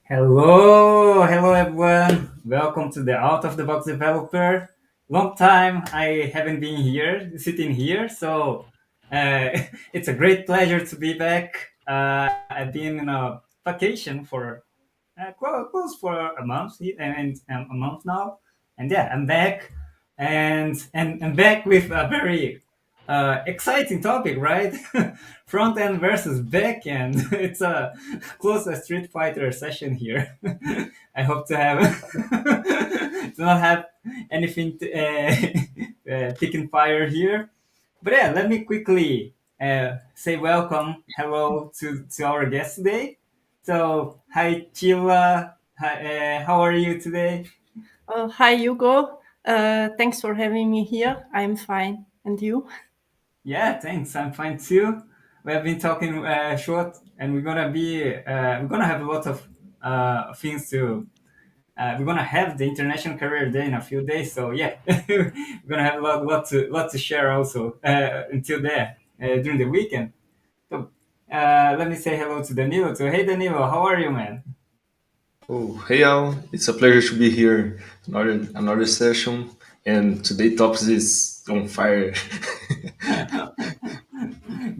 Hello everyone. Welcome to the Out of the Box Developer. Long time I haven't been here, sitting here, so it's a great pleasure to be back. I've been in a vacation for close for a month and a month now, and yeah, I'm back, and I'm back with a very exciting topic, right? Front end versus back end. It's a close to a Street Fighter session here. I hope to have to not have anything picking fire here. But yeah, let me quickly say welcome, hello to our guest today. So, hi Chila, how are you today? Hi, Hugo. Thanks for having me here. I'm fine. And you? Yeah, thanks. I'm fine too. We have been talking short, and we're gonna have a lot of things to. We're gonna have the International Career Day in a few days, so yeah, we're gonna have a lot to share also until there during the weekend. So let me say hello to Danilo. So hey Danilo, how are you, man? Oh, hey Al, it's a pleasure to be here. Another session, and today topics is on fire.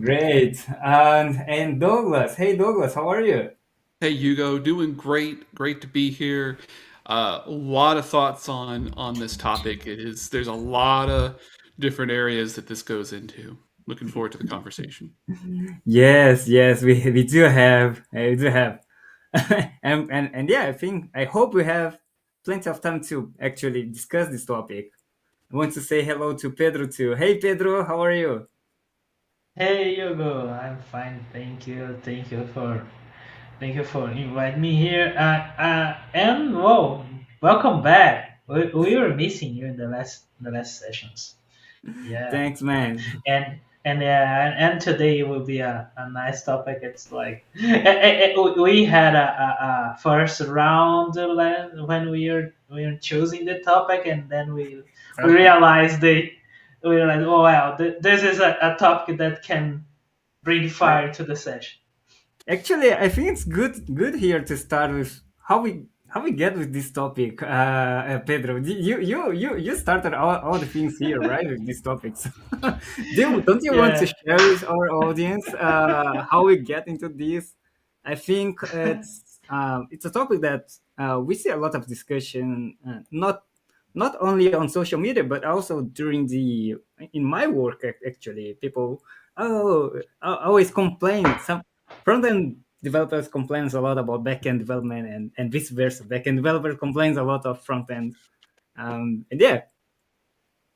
Great. And Douglas, hey Douglas, how are you? Hey Hugo, doing great. Great to be here. A lot of thoughts on this topic. There's a lot of different areas that this goes into. Looking forward to the conversation. Yes, we do have, and yeah, I hope we have plenty of time to actually discuss this topic. I want to say hello to Pedro too. Hey Pedro, how are you? Hey Hugo, I'm fine. Thank you for inviting me here. And whoa, welcome back. We were missing you in the last sessions. Yeah, Thanks, man. and today will be a nice topic. It's like we had a first round when we were choosing the topic, and then we realized we were like, oh wow, this is a topic that can bring Right. fire to the session. Actually, I think it's good here to start with how we get with this topic. Pedro, you started all the things here, right? With these topics. Don't you want to Yeah, share with our audience how we get into this? I think it's a topic that we see a lot of discussion, not only on social media but also during the in my work. Actually, people always complain. Some front-end developers complains a lot about back-end development and vice versa. Back-end developer complains a lot of front-end. And yeah,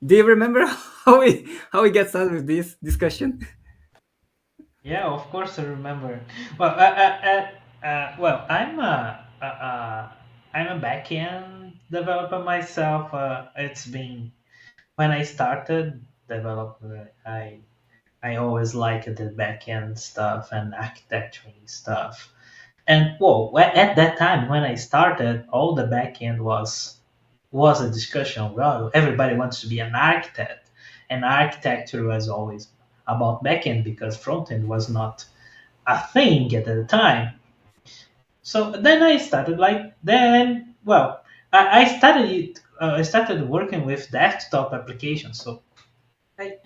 do you remember how we get started with this discussion? yeah, of course I remember. Well, I'm a backend developer myself. It's been when I started developer, I always liked the backend stuff and architecturing stuff. And whoa, at that time when I started, all the backend was a discussion. Well, everybody wants to be an architect, and architecture was always about backend because frontend was not a thing at the time. So then I started like then. Well, I started it. I started working with desktop applications. So I,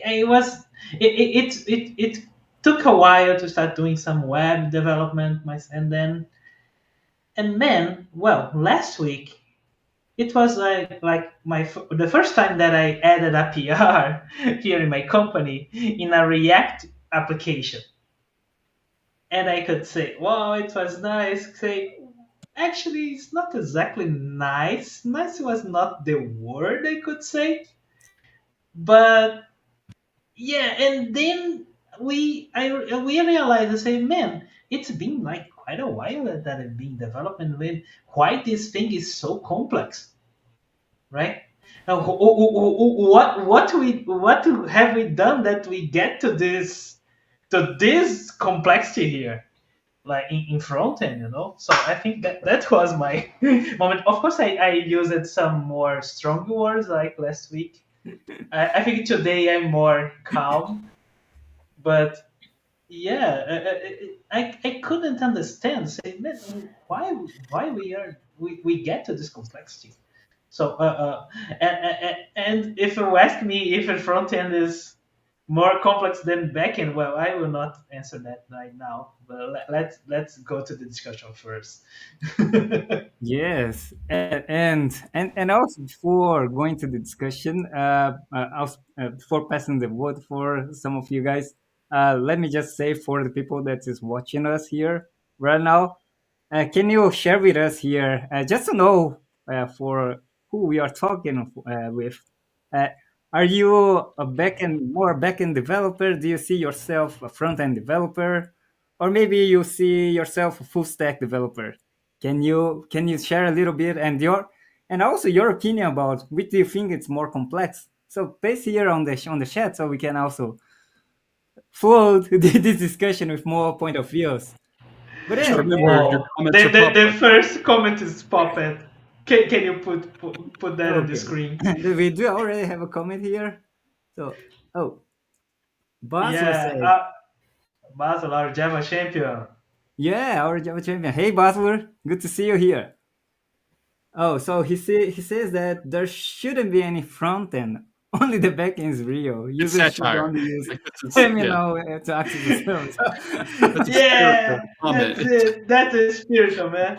I was it took a while to start doing some web development, and then well last week it was like the first time that I added a PR here in my company in a React application, and I could say, "Wow, it was nice." Say, actually, it's not exactly nice. Nice was not the word I could say, but yeah. And then we realized, I say, man, it's been like quite a while that I've been developing. With why this thing is so complex, right? What have we done that we get to this complexity here, like in front end, So I think that was my moment. Of course, I used some more strong words like last week. I think today I'm more calm, but yeah, I couldn't understand. Say, man, why we get to this complexity? So and if you ask me if a front end is more complex than backend, well, I will not answer that right now. But let's go to the discussion first. Yes, and also before going to the discussion, before passing the word for some of you guys, let me just say for the people that is watching us here right now, can you share with us here, just to know for who we are talking with? Uh, are you a more backend developer? Do you see yourself a front end developer, or maybe you see yourself a full stack developer? Can you share a little bit and also your opinion about which do you think it's more complex? So paste here on the chat so we can also float this discussion with more point of views. But Just then, remember, your Whoa! comments are The public. first comment is Puppet. Can you put that on the okay, screen? we do already have a comment here. So, oh, Basler Yeah, said, Basel, our Java champion. "Yeah, our Java champion. Hey, Basler, good to see you here." Oh, so he says that there shouldn't be any front end. Only the back end is real. It's Users should satire. only use Like this is yeah. terminal to access the service. That's a Yeah, satirical comment. that's it. That's a spiritual, man.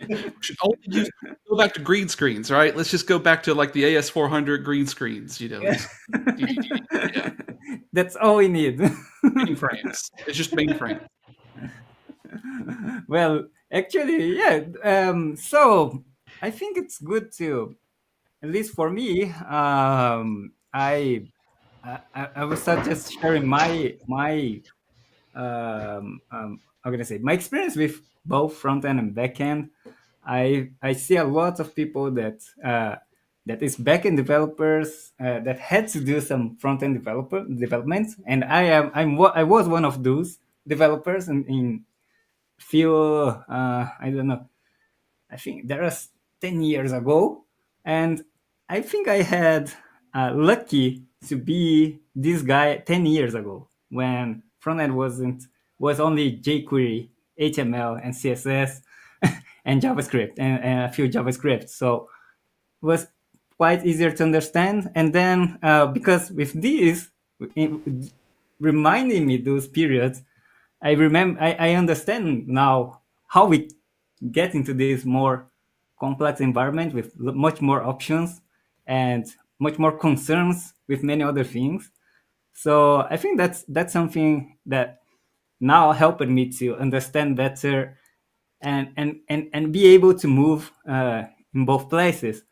We should only use go back to green screens, right? Let's just go back to like the AS400 green screens. Just yeah, That's all we need. mainframes. It's just mainframe. Well, actually, yeah. So I think it's good to, at least for me, I will start just sharing my how can I say my experience with both front end and back end. I see a lot of people that is back end developers that had to do some front end development, and I was one of those developers in few I don't know, I think that was 10 years ago. And I think I had lucky to be this guy 10 years ago when frontend was only jQuery, HTML, and CSS, and JavaScript, and a few JavaScript. So it was quite easier to understand. And then because with this, reminding me those periods, I understand now how we get into this more complex environment with much more options and much more concerns with many other things. So I think that's something that now helped me to understand better and be able to move in both places.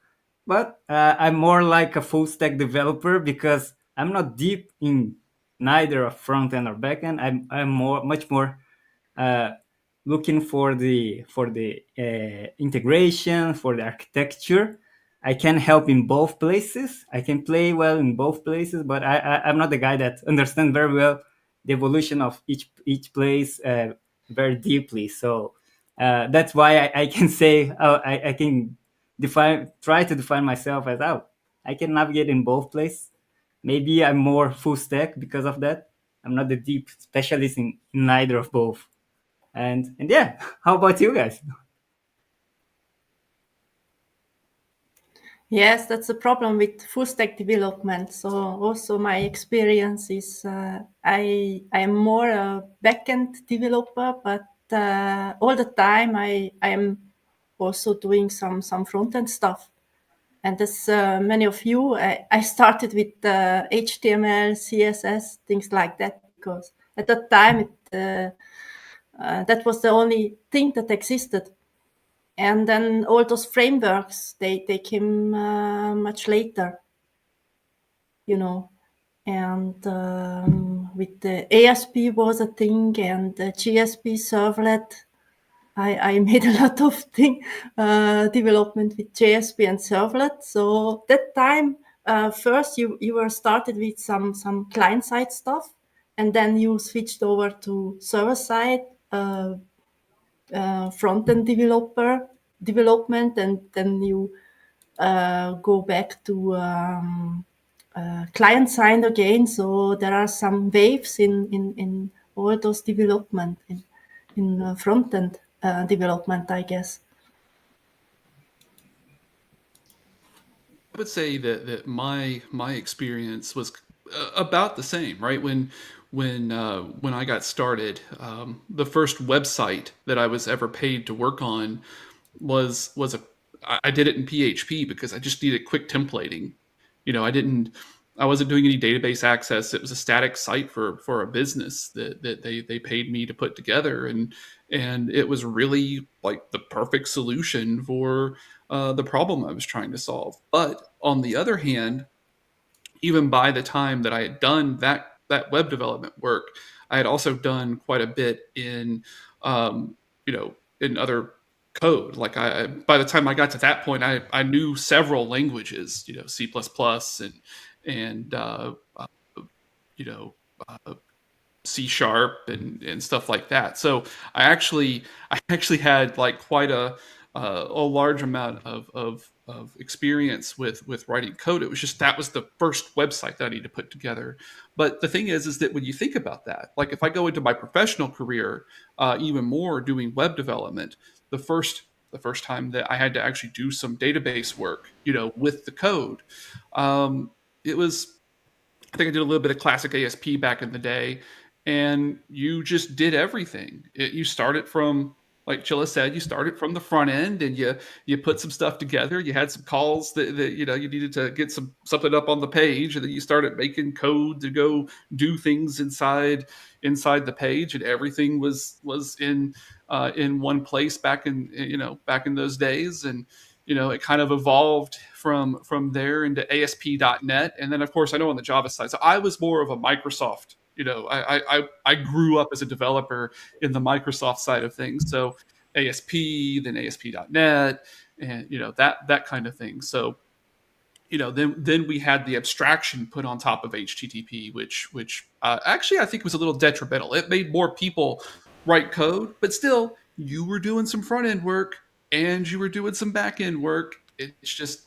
But I'm more like a full stack developer because I'm not deep in neither a front end or back end. I'm much more uh, looking for the integration, for the architecture. I can help in both places. I can play well in both places, but I'm not the guy that understands very well the evolution of each place very deeply. So that's why I can say I can try to define myself as I can navigate in both places. Maybe I'm more full stack because of that. I'm not the deep specialist in neither of both. And yeah, how about you guys? Yes, that's the problem with full stack development. So also my experience is I am more a backend developer, but all the time I am also doing some front end stuff. And as many of you, I started with HTML, CSS, things like that, because at that time that was the only thing that existed. And then all those frameworks they came much later, you know. And with the ASP was a thing, and the GSP servlet. I made a lot of development with JSP and servlet. So that time, first you were started with some client side stuff, and then you switched over to server side front end development, and then you go back to client side again. So there are some waves in all those development in front-end development, I guess. I would say that my experience was about the same, right? When I got started, the first website that I was ever paid to work on was a I did it in PHP because I just needed quick templating. I wasn't doing any database access. It was a static site for a business that they paid me to put together, and it was really like the perfect solution for the problem I was trying to solve. But on the other hand, even by the time that I had done that web development work, I had also done quite a bit in in other code. Like by the time I got to that point, I knew several languages, C++ and you know C# and stuff like that. So I actually had like quite a large amount of experience with writing code. It was just that was the first website that I needed to put together. But the thing is that when you think about that, like if I go into my professional career, even more doing web development, the first time that I had to actually do some database work, with the code, it was I think I did a little bit of classic ASP back in the day, and you just did everything. You started from, like Chilla said, you started from the front end, and you put some stuff together. You had some calls that you needed to get something up on the page, and then you started making code to go do things inside the page, and everything was in one place back in those days, and it kind of evolved from there into ASP.NET, and then of course I know on the Java side. So I was more of a Microsoft. I grew up as a developer in the Microsoft side of things. So ASP, then ASP.NET, and that kind of thing. So then we had the abstraction put on top of HTTP, which actually I think was a little detrimental. It made more people write code, but still, you were doing some front end work and you were doing some back end work. It's just,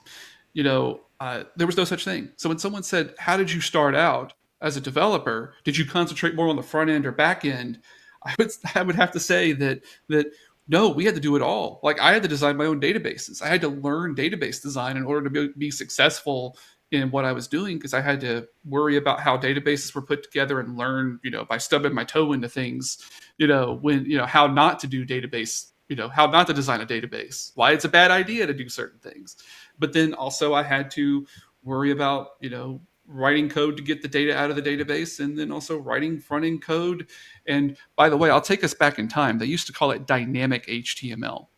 there was no such thing. So when someone said, "How did you start out as a developer? Did you concentrate more on the front end or back end?" I would have to say that no, we had to do it all. Like I had to design my own databases. I had to learn database design in order to be successful in what I was doing, because I had to worry about how databases were put together and learn, by stubbing my toe into things, how not to do database, how not to design a database, why it's a bad idea to do certain things. But then also I had to worry about, writing code to get the data out of the database, and then also writing front end code. And by the way, I'll take us back in time. They used to call it dynamic HTML.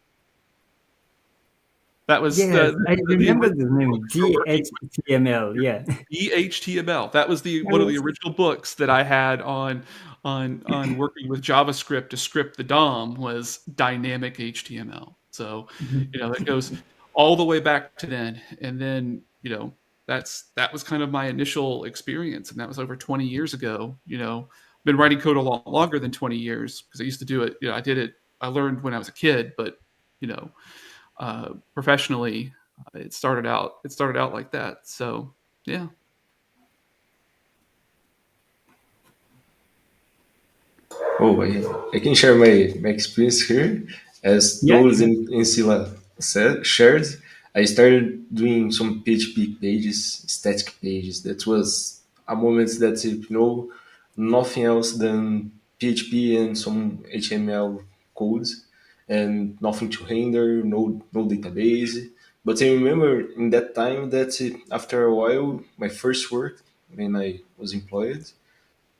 That was Yes, I the remember original the book name for working GHTML. Yeah. HTML. That was I one of the was original books that I had on working with JavaScript to script the DOM, was dynamic HTML. So, that goes all the way back to then. And then, that was kind of my initial experience, and that was over 20 years ago. Been writing code a lot longer than 20 years, because I used to do it. I learned when I was a kid, but you know, professionally, it started out like that. So yeah. Oh, I can share my experience here. As Yeah. Douglas and Sila shared, I started doing some PHP pages, static pages. That was a moment that, nothing else than PHP and some HTML codes, and nothing to render, no database. But I remember in that time that after a while, my first work when I was employed,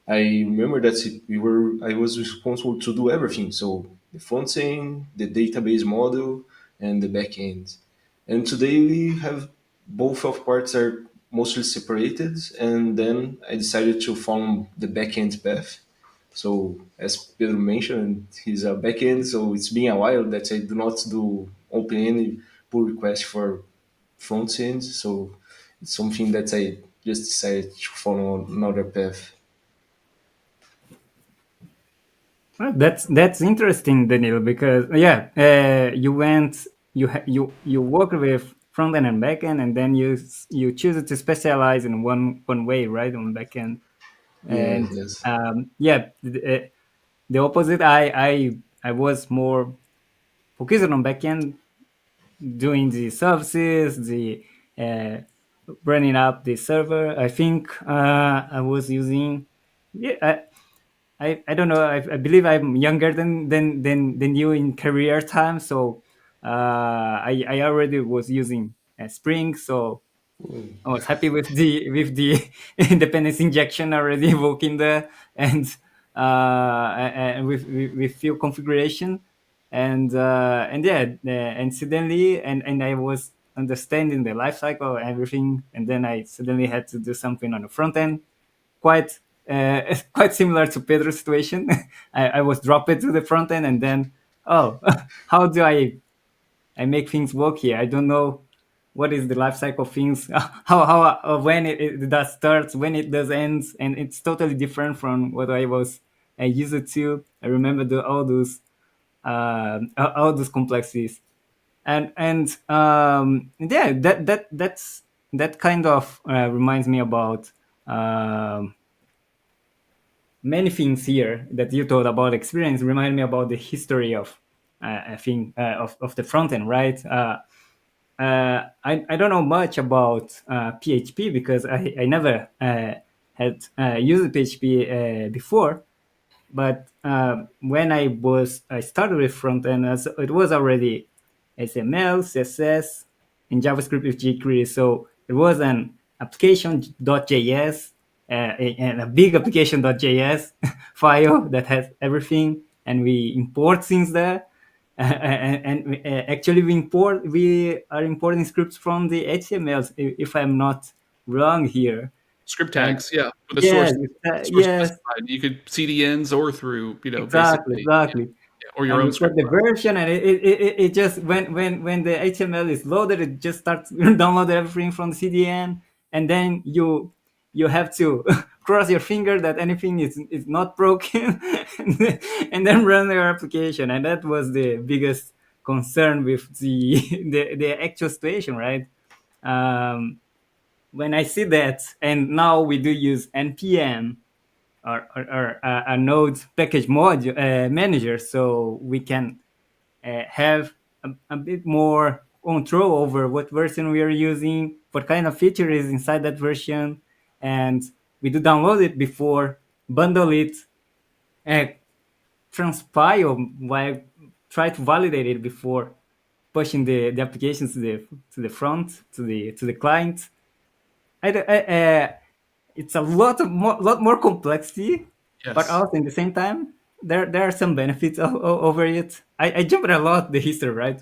I remember that I was responsible to do everything. So the front end, the database model, and the back end. And today we have both of parts are mostly separated. And then I decided to follow the back end path. So as Pedro mentioned, he's a backend, so it's been a while that I do not do open any pull request for front end. So it's something that I just decided to follow another path. Well, that's interesting, Danilo, because yeah, you work with front end and back end, and then you choose to specialize in one way, right, on back end. Yes, And yes. yeah, the opposite. I was more focused on backend, doing the services, the uh, running up the server. I think I was using. Yeah, I don't know. I believe I'm younger than you in career time, so I already was using Spring, so I was happy with the independence injection already working there, and with few configuration, and yeah, and suddenly and I was understanding the life cycle and everything, and then I suddenly had to do something on the front end, quite quite similar to Pedro's situation. I was dropped to the front end, and then oh, how do I make things work here? I don't know what is the life cycle of things, how when it does starts, when it does ends, and it's totally different from what I was used to. I remember all those complexities, and yeah, that kind of reminds me about um, many things here that you told about experience. Remind me about the history of I think of the front end, right? I don't know much about PHP because I never had used PHP before. But when I started with front end, it was already HTML, CSS, and JavaScript with jQuery. So it was an application.js, and a big application.js file that has everything, and we import things there. Actually, we are importing scripts from the HTMLs, if I'm not wrong here. Script And tags, yeah, with the yes, source yes, specified. You could CDNs or through, exactly, basically, yeah, exactly. yeah, or your And own we put script the file. version, and it just when the HTML is loaded, it just starts download everything from the CDN, and then you have to cross your finger that anything is not broken, and then run your application. And that was the biggest concern with the actual situation, right? um, when I see that, and now we do use npm or a node package module manager, so we can have a bit more control over what version we are using, what kind of feature is inside that version, and we do download it before, bundle it, uh, transpile while try to validate it before pushing the applications to the front, to the client. It's a lot more complexity, but Yes. also in the same time, there are some benefits over it. I jumped a lot the history, right,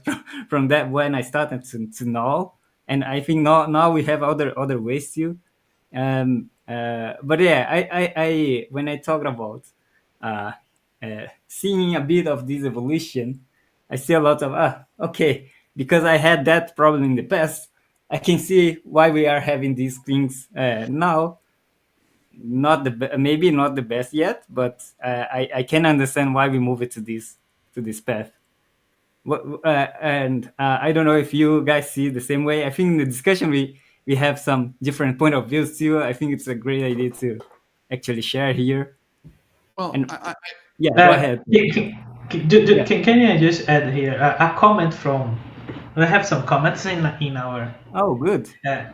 from that when I started to now, and I think now we have other ways too. But yeah, I when I talk about uh, seeing a bit of this evolution, I see a lot of okay, because I had that problem in the past. I can see why we are having these things now. Not maybe not the best yet, but I can understand why we move it to this path. And I don't know if you guys see the same way. I think in the discussion we have some different point of views too. I think it's a great idea to actually share here. Well, And yeah, go Uh, ahead. Yeah. can you just add here a comment from? We have some comments in our. Oh, good. Uh,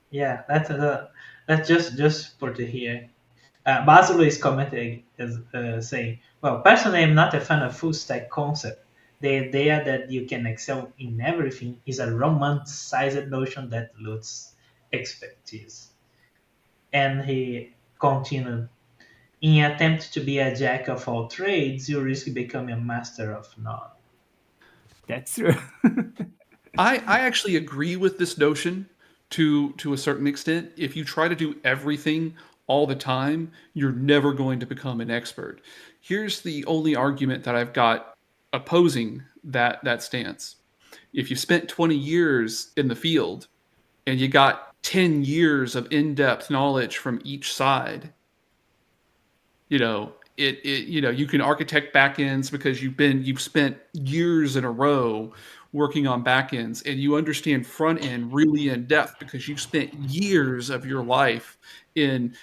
yeah, that's just for to hear. Basil is commenting as saying, "Well, personally, I'm not a fan of full stack concept. The idea that you can excel in everything is a romanticized notion that looks expertise." And he continued, "In attempt to be a jack of all trades, you risk becoming a master of none." That's true. I actually agree with this notion to a certain extent. If you try to do everything all the time, you're never going to become an expert. Here's the only argument that I've got opposing that stance. If you spent 20 years in the field and you got 10 years of in-depth knowledge from each side, you can architect backends because you've spent years in a row working on backends, and you understand front end really in depth because you've spent years of your life in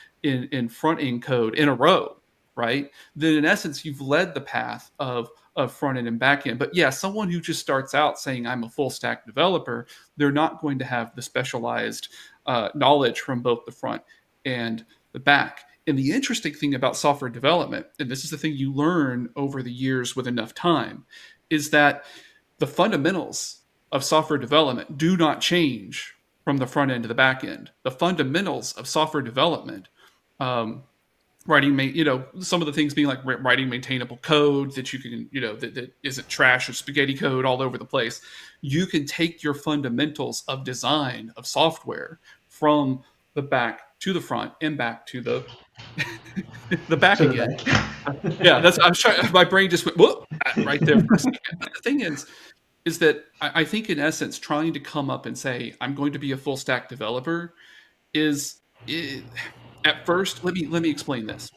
front end code in a row. right? Then in essence, you've led the path of front end and back end. But yeah, someone who just starts out saying I'm a full stack developer, they're not going to have the specialized knowledge from both the front and the back. And the interesting thing about software development, and this is the thing you learn over the years with enough time, is that the fundamentals of software development do not change from the front end to the back end. The fundamentals of software development, um, some of the things being like writing maintainable code that you can, that isn't trash or spaghetti code all over the place. You can take your fundamentals of design of software from the back to the front and back to the back To the again. back. Yeah, I'm trying. My brain just went whoop right there for a second. But the thing is that I think in essence, trying to come up and say I'm going to be a full stack developer is, at first. Let me explain this.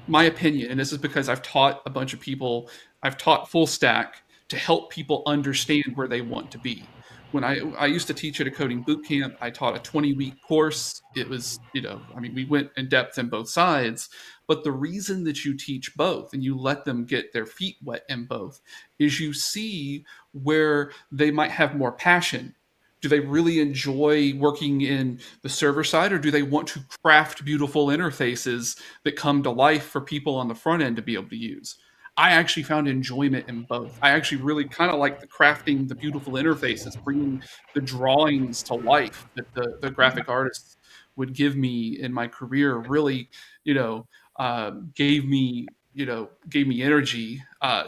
My opinion, and this is because I've taught a bunch of people. I've taught full stack to help people understand where they want to be. When I used to teach at a coding boot camp, I taught a 20-week course. It was, we went in depth in both sides. But the reason that you teach both and you let them get their feet wet in both is you see where they might have more passion. Do they really enjoy working in the server side, or do they want to craft beautiful interfaces that come to life for people on the front end to be able to use? I actually found enjoyment in both. I actually really kind of like the crafting, the beautiful interfaces, bringing the drawings to life that the graphic artists would give me in my career. Really, gave me energy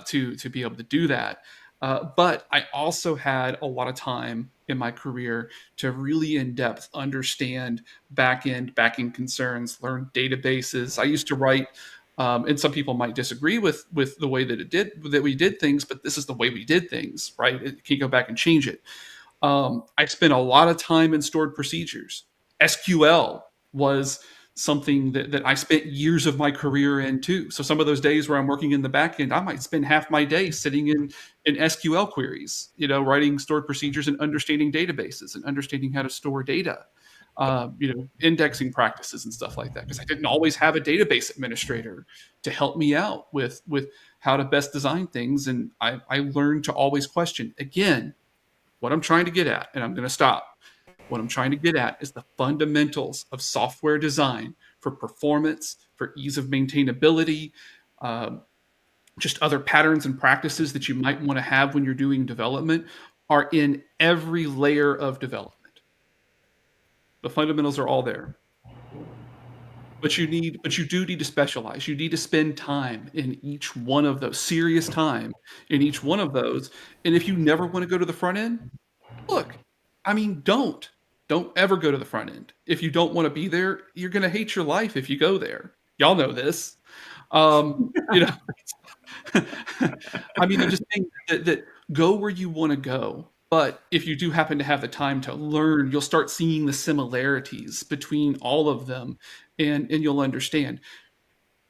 to be able to do that. But I also had a lot of time in my career to really in depth understand backend concerns, learn databases. I used to write, and some people might disagree with the way that we did things, but this is the way we did things, right? You can't go back and change it. I spent a lot of time in stored procedures. SQL was something that I spent years of my career in too. So some of those days where I'm working in the back end, I might spend half my day sitting in SQL queries, writing stored procedures and understanding databases and understanding how to store data, indexing practices and stuff like that. Because I didn't always have a database administrator to help me out with how to best design things. And I learned to always question again what I'm trying to get at, and I'm going to stop. What I'm trying to get at is the fundamentals of software design for performance, for ease of maintainability, um, just other patterns and practices that you might want to have when you're doing development are in every layer of development. The fundamentals are all there. But you do need to specialize. You need to spend time in each one of those, serious time in each one of those. And if you never want to go to the front end, look, don't ever go to the front end. If you don't want to be there, you're going to hate your life if you go there. Y'all know this. Um, you know, I'm just saying that go where you want to go. But if you do happen to have the time to learn, you'll start seeing the similarities between all of them, and you'll understand.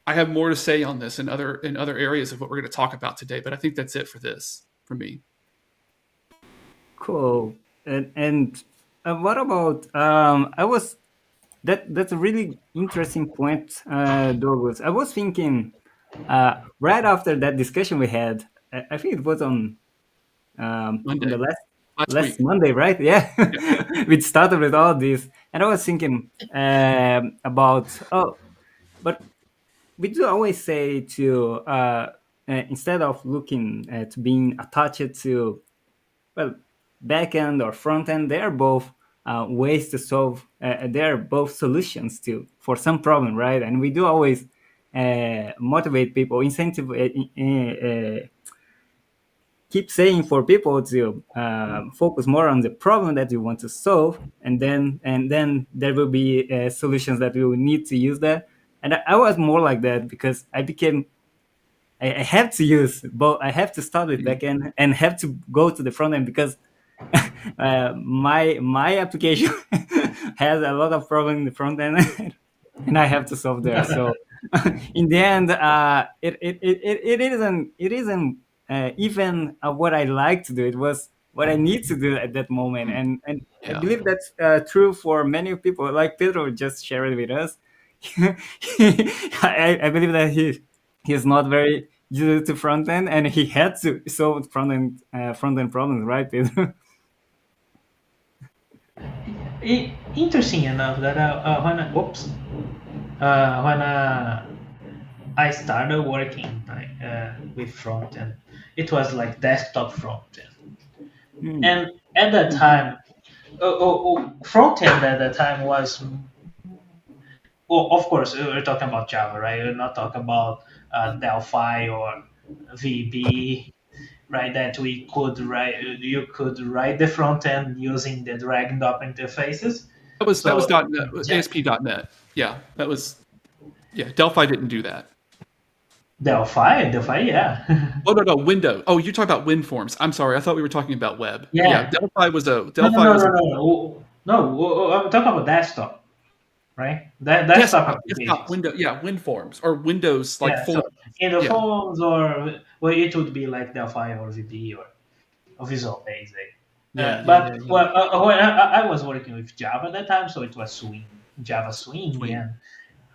I have more to say on this in other areas of what we're going to talk about today, but I think that's it for me. Cool. And what about I was that's a really interesting point, Douglas. I was thinking right after that discussion we had. I think it was on the Monday, last last week. Monday, right? Yeah, Yeah. we started with all this, and I was thinking about but we do always say to instead of looking at being attached to, well, backend or front end, they are both ways to solve. They are both solutions to for some problem, right? And we do always motivate people, incentive, keep saying for people to focus more on the problem that you want to solve, and then there will be solutions that we will need to use that. And I was more like that because I have to use both. I have to start with Mhm. backend and have to go to the front end because my application has a lot of problem in the front end, and I have to solve there. So in the end, it isn't even what I like to do. It was what I need to do at that moment, and I Yeah. believe that's true for many people. Like Pedro just shared with us, I believe that he's not very used to front end, and he had to solve front end problems, right, Pedro? Interesting enough that when I started working with frontend, it was like desktop frontend, Hmm. and at that time, frontend at that time was, well, of course, we're talking about Java, right? We're not talking about Delphi or VB, right? That we could write, you could write the front end using the drag and drop interfaces. That was So .NET, Ja- ASP.NET. Yeah, that was yeah. Delphi didn't do that. Delphi, yeah, Oh no, Windows. Oh, you're talking about WinForms. I'm sorry. I thought we were talking about web. Yeah, yeah. No, no, Delphi no, was no, a no, no. I'm talking about desktop, right? That desktop desktop applications. window. Yeah, WinForms or Windows like Yeah. So form. in the Yeah, phones, or well, it would be like Delphi or VB or Visual Basic. But yeah. well, when I was working with Java at that time, so it was Java Swing, Swing. and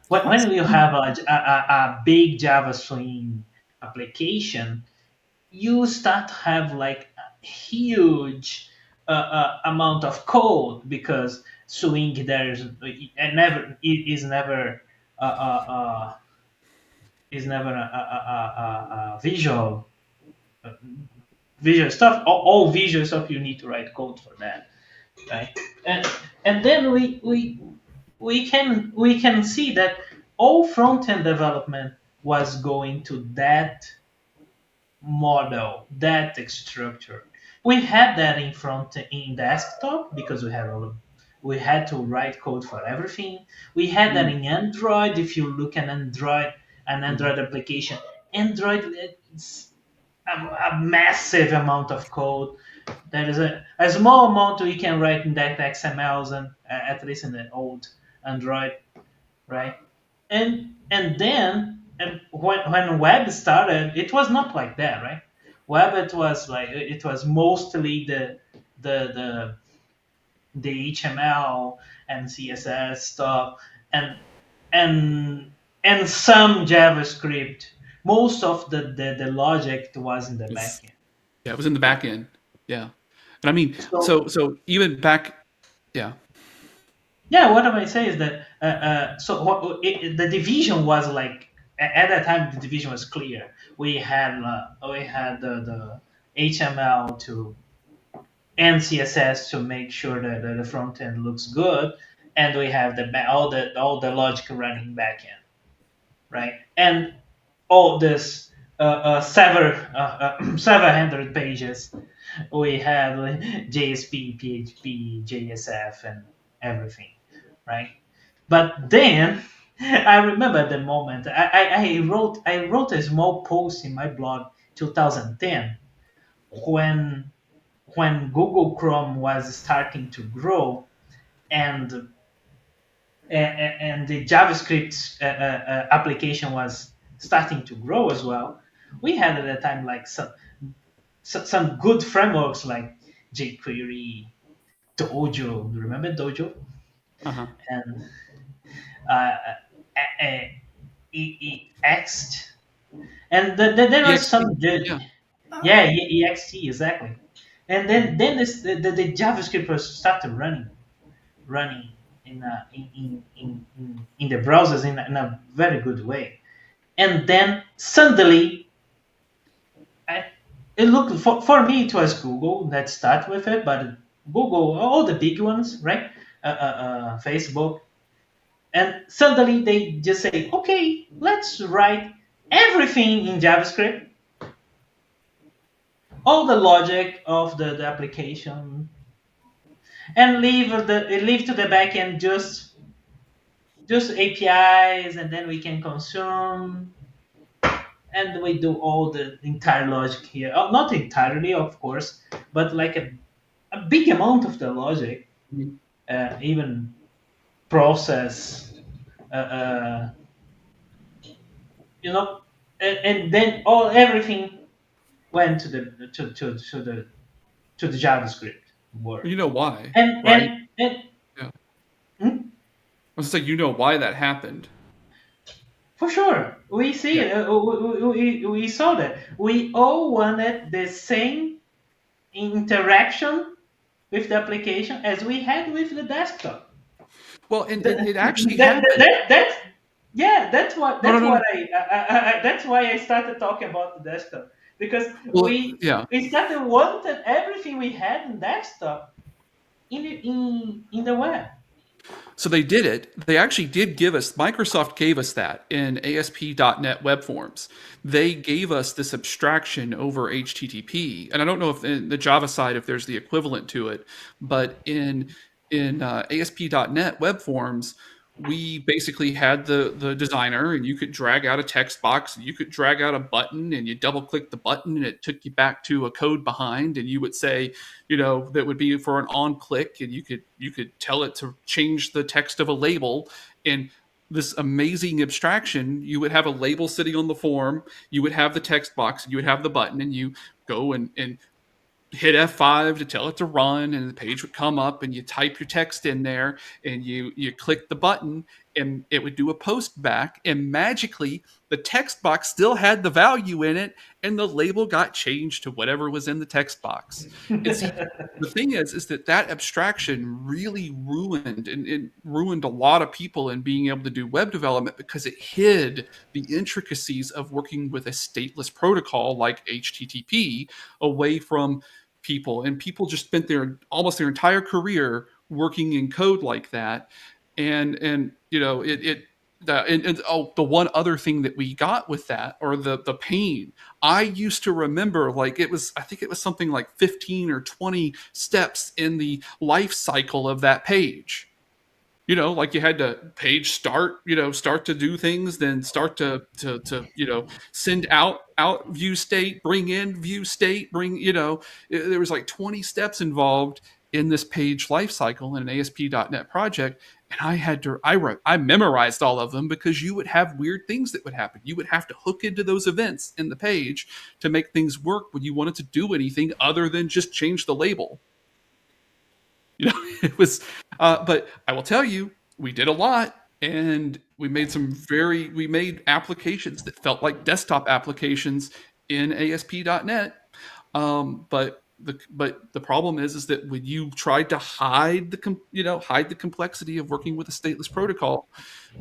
when you have a big Java Swing application, you start to have like a huge amount of code, because Swing there's it never it uh, uh, uh, is never a uh, visual stuff. All visual stuff, you need to write code for that, right? And then we can see that all front end development was going to that model, that structure. We had that in desktop, because we had to write code for everything. We had that Hmm. in Android. If you look at an Hmm. Android application, Android, it's a massive amount of code. There is a small amount we can write in that XMLs, and at least in the old Android, right? And then, and when web started, it was not like that, right? Web, it was mostly the the the HTML and CSS stuff, and and and some JavaScript. Most of the logic was in the It's, backend. yeah, it was in the back end. Yeah, and I mean, So so even back. Yeah, yeah, what am I saying is that the division was like, at that time the division was clear. We had the HTML to and CSS to make sure that the front end looks good, and we have all the logic running back end, right? And all this 700 pages, we have like JSP, PHP, JSF, and everything, right? But then I remember the moment I wrote a small post in my blog 2010, when Google Chrome was starting to grow, and and the JavaScript application was starting to grow as well. We had at that time like some good frameworks like jQuery, Dojo. Remember Dojo? uh-huh. And uh, uh, uh, Ext, and there was some EXT. Yeah. yeah, ext exactly. And then the JavaScript was started running in the browsers in a very good way. And then suddenly, I, it looked for me, it was Google that started with it, but Google, all the big ones, right? Facebook, and suddenly they just say, okay, let's write everything in JavaScript, all the logic of the application, and leave to the backend just APIs, and then we can consume, and we do all the entire logic here. Not entirely, of course, but like a big amount of the logic, Mhm. even process, uh, uh, you know, and then everything went to the JavaScript world. You know why, And right? and and Yeah. hmm? I was like, you know why that happened. For sure, we see Yeah. it. We saw that. We all wanted the same interaction with the application as we had with the desktop. Well, and That, it actually that, happened. that's yeah. That's what No, no, that's no, no. what that's why I started talking about the desktop, because Well, yeah. we started wanting everything we had in desktop in the web. So they did it. They actually did give us, Microsoft gave us that in ASP.NET Web Forms. They gave us this abstraction over HTTP. And I don't know if in the Java side, if there's the equivalent to it, but in ASP.NET Web Forms, we basically had the designer, and you could drag out a text box, and you could drag out a button, and you double click the button, and it took you back to a code behind, and you would say, that would be for an on click, and you could tell it to change the text of a label. And this amazing abstraction, you would have a label sitting on the form, you would have the text box, and you would have the button, and you go and hit F5 to tell it to run, and the page would come up, and you type your text in there, and you click the button, and it would do a post back, and magically the text box still had the value in it, and the label got changed to whatever was in the text box. And see, the thing is that abstraction really ruined, and it ruined a lot of people in being able to do web development, because it hid the intricacies of working with a stateless protocol like HTTP away from people. And people just spent their almost their entire career working in code like that. And it and oh, the one other thing that we got with that, or the pain, I used to remember, like, I think it was something like 15 or 20 steps in the life cycle of that page. Like, you had to page start, start to do things, then start to send out view state, bring in view state, there was like 20 steps involved in this page lifecycle in an ASP.NET project. And I memorized all of them, because you would have weird things that would happen. You would have to hook into those events in the page to make things work when you wanted to do anything other than just change the label. It was, but I will tell you, we did a lot, and we made applications that felt like desktop applications in ASP.NET. But the problem is that when you tried to hide the complexity of working with a stateless protocol,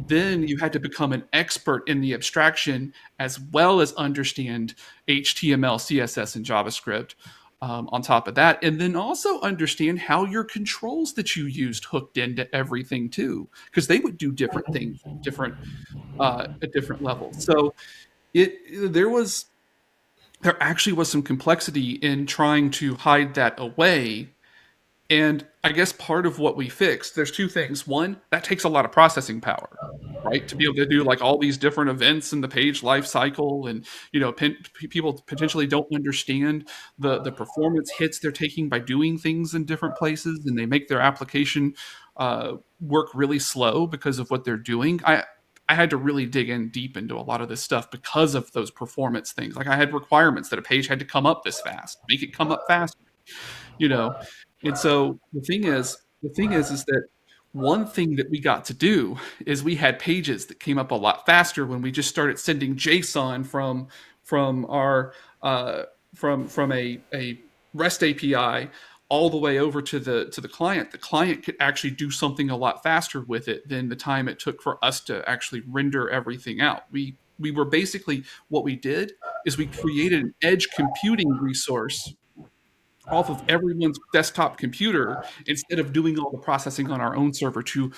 then you had to become an expert in the abstraction, as well as understand HTML, CSS, and JavaScript, on top of that. And then also understand how your controls that you used hooked into everything too, because they would do different things at different levels. So it there was there actually was some complexity in trying to hide that away. And I guess part of what we fixed, there's two things. One, that takes a lot of processing power, right? To be able to do like all these different events in the page life cycle, and people potentially don't understand the performance hits they're taking by doing things in different places, and they make their application work really slow because of what they're doing. I had to really dig in deep into a lot of this stuff because of those performance things. Like, I had requirements that a page had to come up this fast, make it come up faster, you know. And so the thing is that one thing that we got to do is we had pages that came up a lot faster when we just started sending JSON from our from a REST API all the way over to the client. The client could actually do something a lot faster with it than the time it took for us to actually render everything out. We were basically, what we did is we created an edge computing resource off of everyone's desktop computer, instead of doing all the processing on our own server to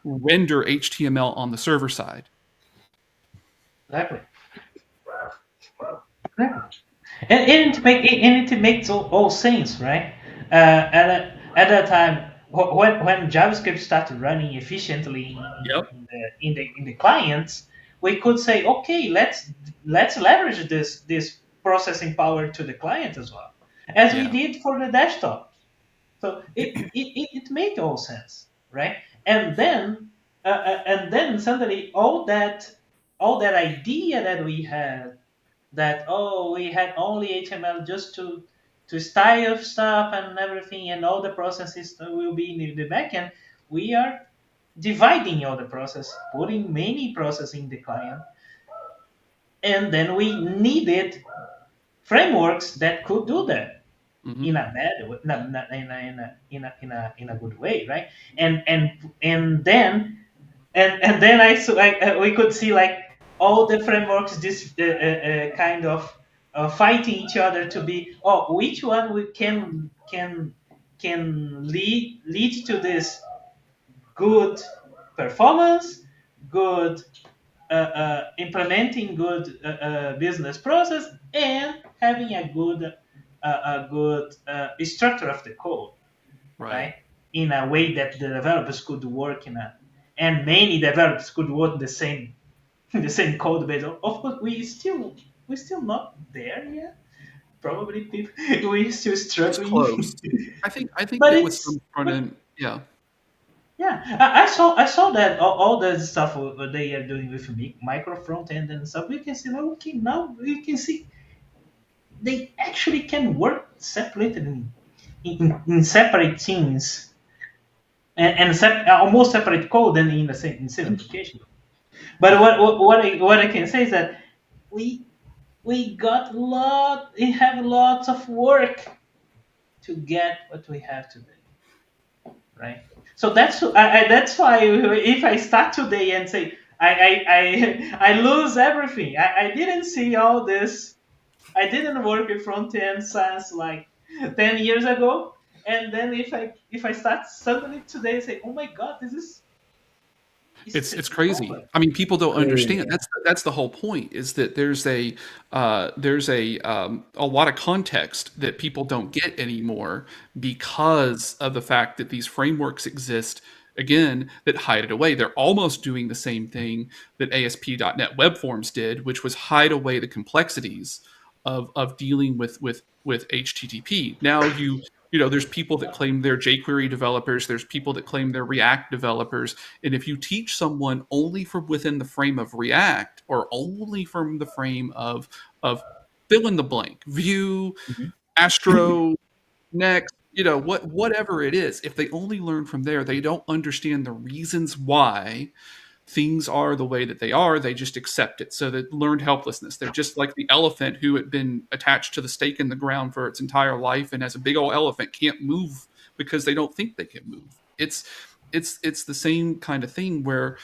render HTML on the server side. Exactly. Exactly. And it makes all sense, right? At that time, when JavaScript started running efficiently Yep. in the clients, we could say, okay, let's leverage this processing power to the client as well, as we Yeah. did for the desktop. So it made all sense, right? And then suddenly all that idea that we had, that, oh, we had only HTML just to style stuff and everything, and all the processes will be in the backend. We are dividing all the process, putting many process in the client, and then we needed frameworks that could do that Hmm. in a bad way, in a good way, right? And then we could see like all the frameworks this kind of fighting each other to be, oh, which one we can lead to this good performance, good implementing good business process, and having a good structure of the code, Right. right? In a way that the developers could work and many developers could work the same the same code base. Of course, we still not there yet. Probably people we still It's struggling, close. I think but that with it's some front but end, yeah, yeah, I saw that all the stuff they are doing with micro front end and stuff. We can see now. Okay, now we can see they actually can work separated in separate teams and almost separate code than in the same application. But yeah. what I can say is that we we have lots of work to get what we have today, right? So that's why if I start today and say I lose everything, I didn't see all this. I didn't work with front end since like 10 years ago, and then if I start suddenly today and say, oh my god, this is It's it's crazy. complex. I mean, people don't Crazy. understand. That's the whole point. Is that there's a lot of context that people don't get anymore because of the fact that these frameworks exist again that hide it away. They're almost doing the same thing that ASP.NET Web Forms did, which was hide away the complexities of dealing with HTTP. Now there's people that claim they're jQuery developers. There's people that claim they're React developers, and if you teach someone only from within the frame of React or only from the frame of fill in the blank, Vue, Mhm. Astro, Next, whatever it is, if they only learn from there, they don't understand the reasons why things are the way that they are. They just accept it. So that learned helplessness. They're just like the elephant who had been attached to the stake in the ground for its entire life, and as a big old elephant can't move because they don't think they can move. It's the same kind of thing where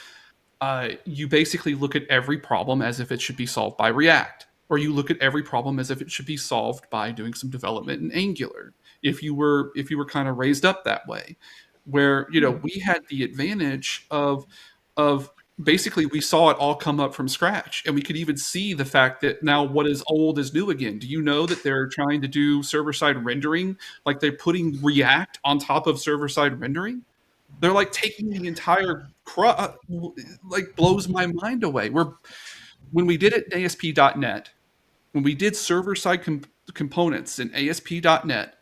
you basically look at every problem as if it should be solved by React, or you look at every problem as if it should be solved by doing some development in Angular. If you were kind of raised up that way, where we had the advantage of basically we saw it all come up from scratch, and we could even see the fact that now what is old is new again. Do you know that they're trying to do server side rendering, like they're putting React on top of server side rendering? They're like taking the entire like blows my mind away. When we did it in ASP.NET, when we did server side components in ASP.NET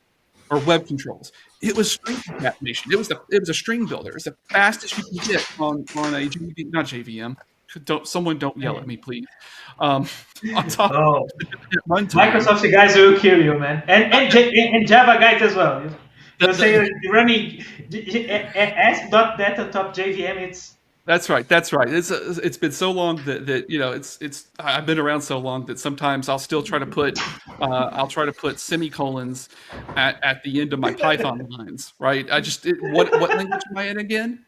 or web controls, it was string concatenation. It was a string builder. It's the fastest you can get on a not JVM. Don't yell at me, please. Um, on top Oh, of runtime. Microsoft guys will kill you, man, and Java guys as well. The, You say the, you're running S.NET on top JVM. It's That's right. That's right. It's been so long that it's I've been around so long that sometimes I'll try to put semicolons at the end of my Python lines. Right. What language am I in again?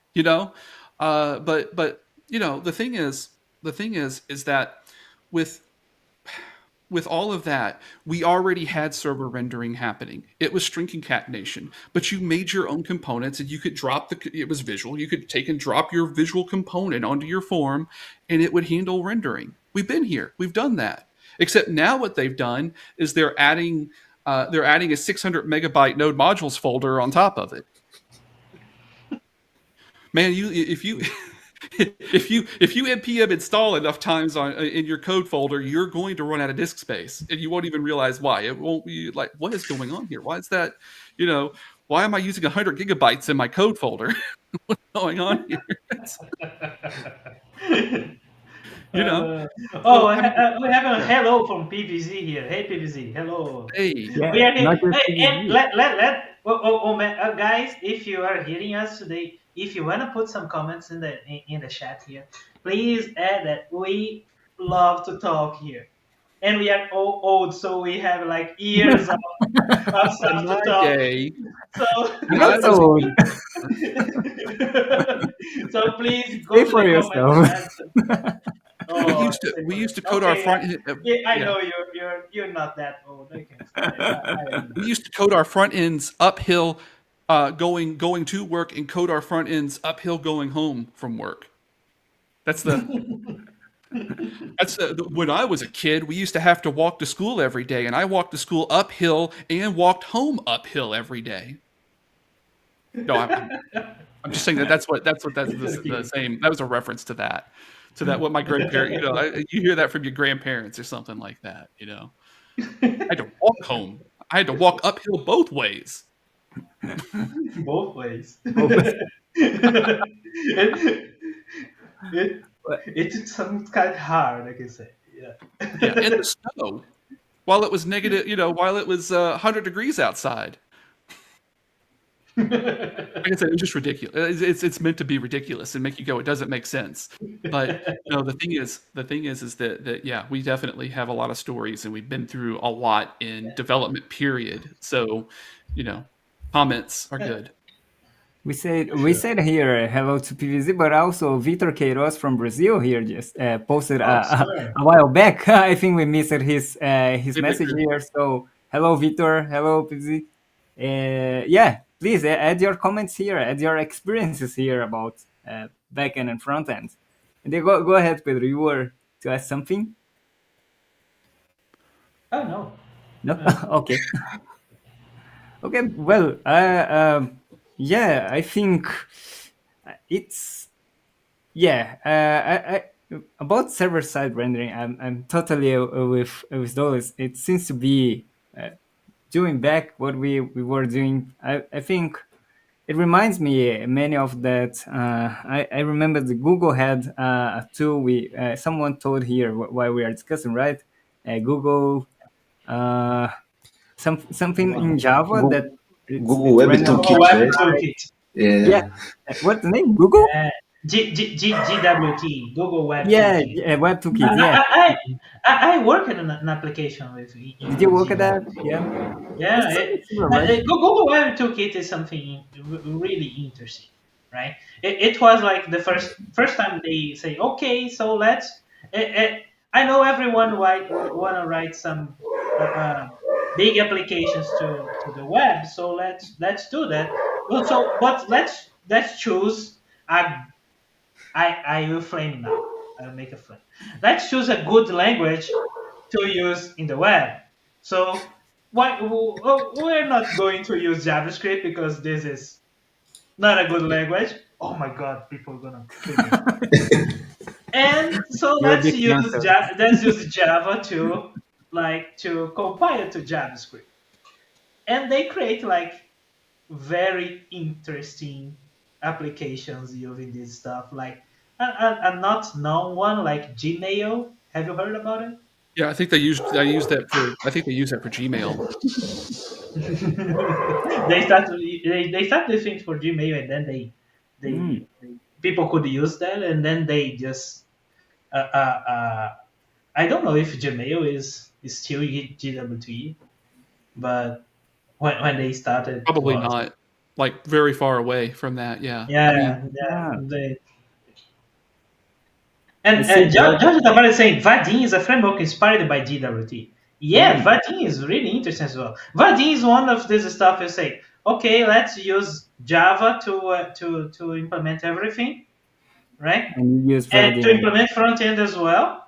But the thing is that with with all of that, we already had server rendering happening. It was string concatenation, but you made your own components and you could it was visual. You could take and drop your visual component onto your form and it would handle rendering. We've been here. We've done that. Except now what they've done is they're adding a 600 megabyte node modules folder on top of it. Man, if you npm install enough times in your code folder, you're going to run out of disk space, and you won't even realize why. It won't be like, what is going on here? Why is that? You know, why am I using 100 gigabytes in my code folder? What's going on here? you know, uh, so oh, I mean, we have a yeah. hello from PVZ here. Hey PVZ, hello. Hey, Yeah, We are here. not just Hey, and PVG. man, guys, if you are hearing us today, if you wanna put some comments in the chat here, please add that we love to talk here, and we are all old, so we have like years of In stuff to my talk. day, So, when Not I so was a old. kid, so please go Speak to for the comment yourself. and oh, say we for used to this. code our Okay, front end. yeah, I Yeah, know you're not that old. I can say I we understand. used to code our front ends uphill, going to work, and code our front ends uphill going home from work. That's the when I was a kid, we used to have to walk to school every day, and I walked to school uphill and walked home uphill every day. No, I'm just saying that that's the Okay. same. That was a reference to that what my grandparent. You hear that from your grandparents or something like that. I had to walk home. I had to walk uphill both ways. Both ways. Oh, it, it but- it's some kind of hard, I can say. Yeah. Yeah, in the snow while it was negative. While it was 100 degrees outside. Like I said, it was just ridiculous. It's meant to be ridiculous and make you go, it doesn't make sense. But no, the thing is that yeah, we definitely have a lot of stories and we've been through a lot in development period. So, you know, comments are Yeah, good. we said for we sure. said here hello to PVZ, but also Vitor Queiroz from Brazil here just posted Oh, sure. a while back. I think we missed his Hey, message Victor. here. So hello Vitor, hello PVZ. Yeah, please add your comments here, add your experiences here about backend and front end. And then go ahead, Pedro. You were to ask something? Oh no. No, Uh, okay. Okay, well, yeah, I think it's yeah. About server side rendering, I'm totally with those. It seems to be doing back what we were doing. I think it reminds me many of that. I remember the Google had a tool we someone told here while we are discussing, right? Google uh, something in Java Google, that Google it's Web rendering. Google Toolkit, Web right? Toolkit. Yeah. Yeah. What's the name? Google? GWT, Google Web Yeah, Toolkit. yeah, Web I, Toolkit. Yeah. I, I work in an application with Did you in work at that? GWT. Yeah. Yeah, It's something similar, right? Google Web Toolkit is something really interesting, right? It was like the first time they say, okay, so let's. I know everyone want to write some big applications to the web, so let's do that. But let's choose a I will flame now. I will make a flame. Let's choose a good language to use in the web. So we're not going to use JavaScript because this is not a good language. Oh my god, people are gonna kill me now. And so You will be canceled. Let's use Java to compile to JavaScript. And they create like very interesting applications using this stuff. Like a not known one like Gmail. Have you heard about it? Yeah, I think they use that for Gmail. They start this thing for Gmail, and then Mm. they people could use that, and then they just I don't know if Gmail is still GWT, but when they started it Probably was. not. Like very far away from that. Yeah. I mean, Yeah, yeah. Ah, I And see. Well, George Tavares is saying Vaadin is a framework inspired by GWT. Yeah, mm. Vaadin is really interesting as well. Vaadin is one of this stuff you say, okay, let's use Java to implement everything, right? And you use And to Vaadin. implement front end as well.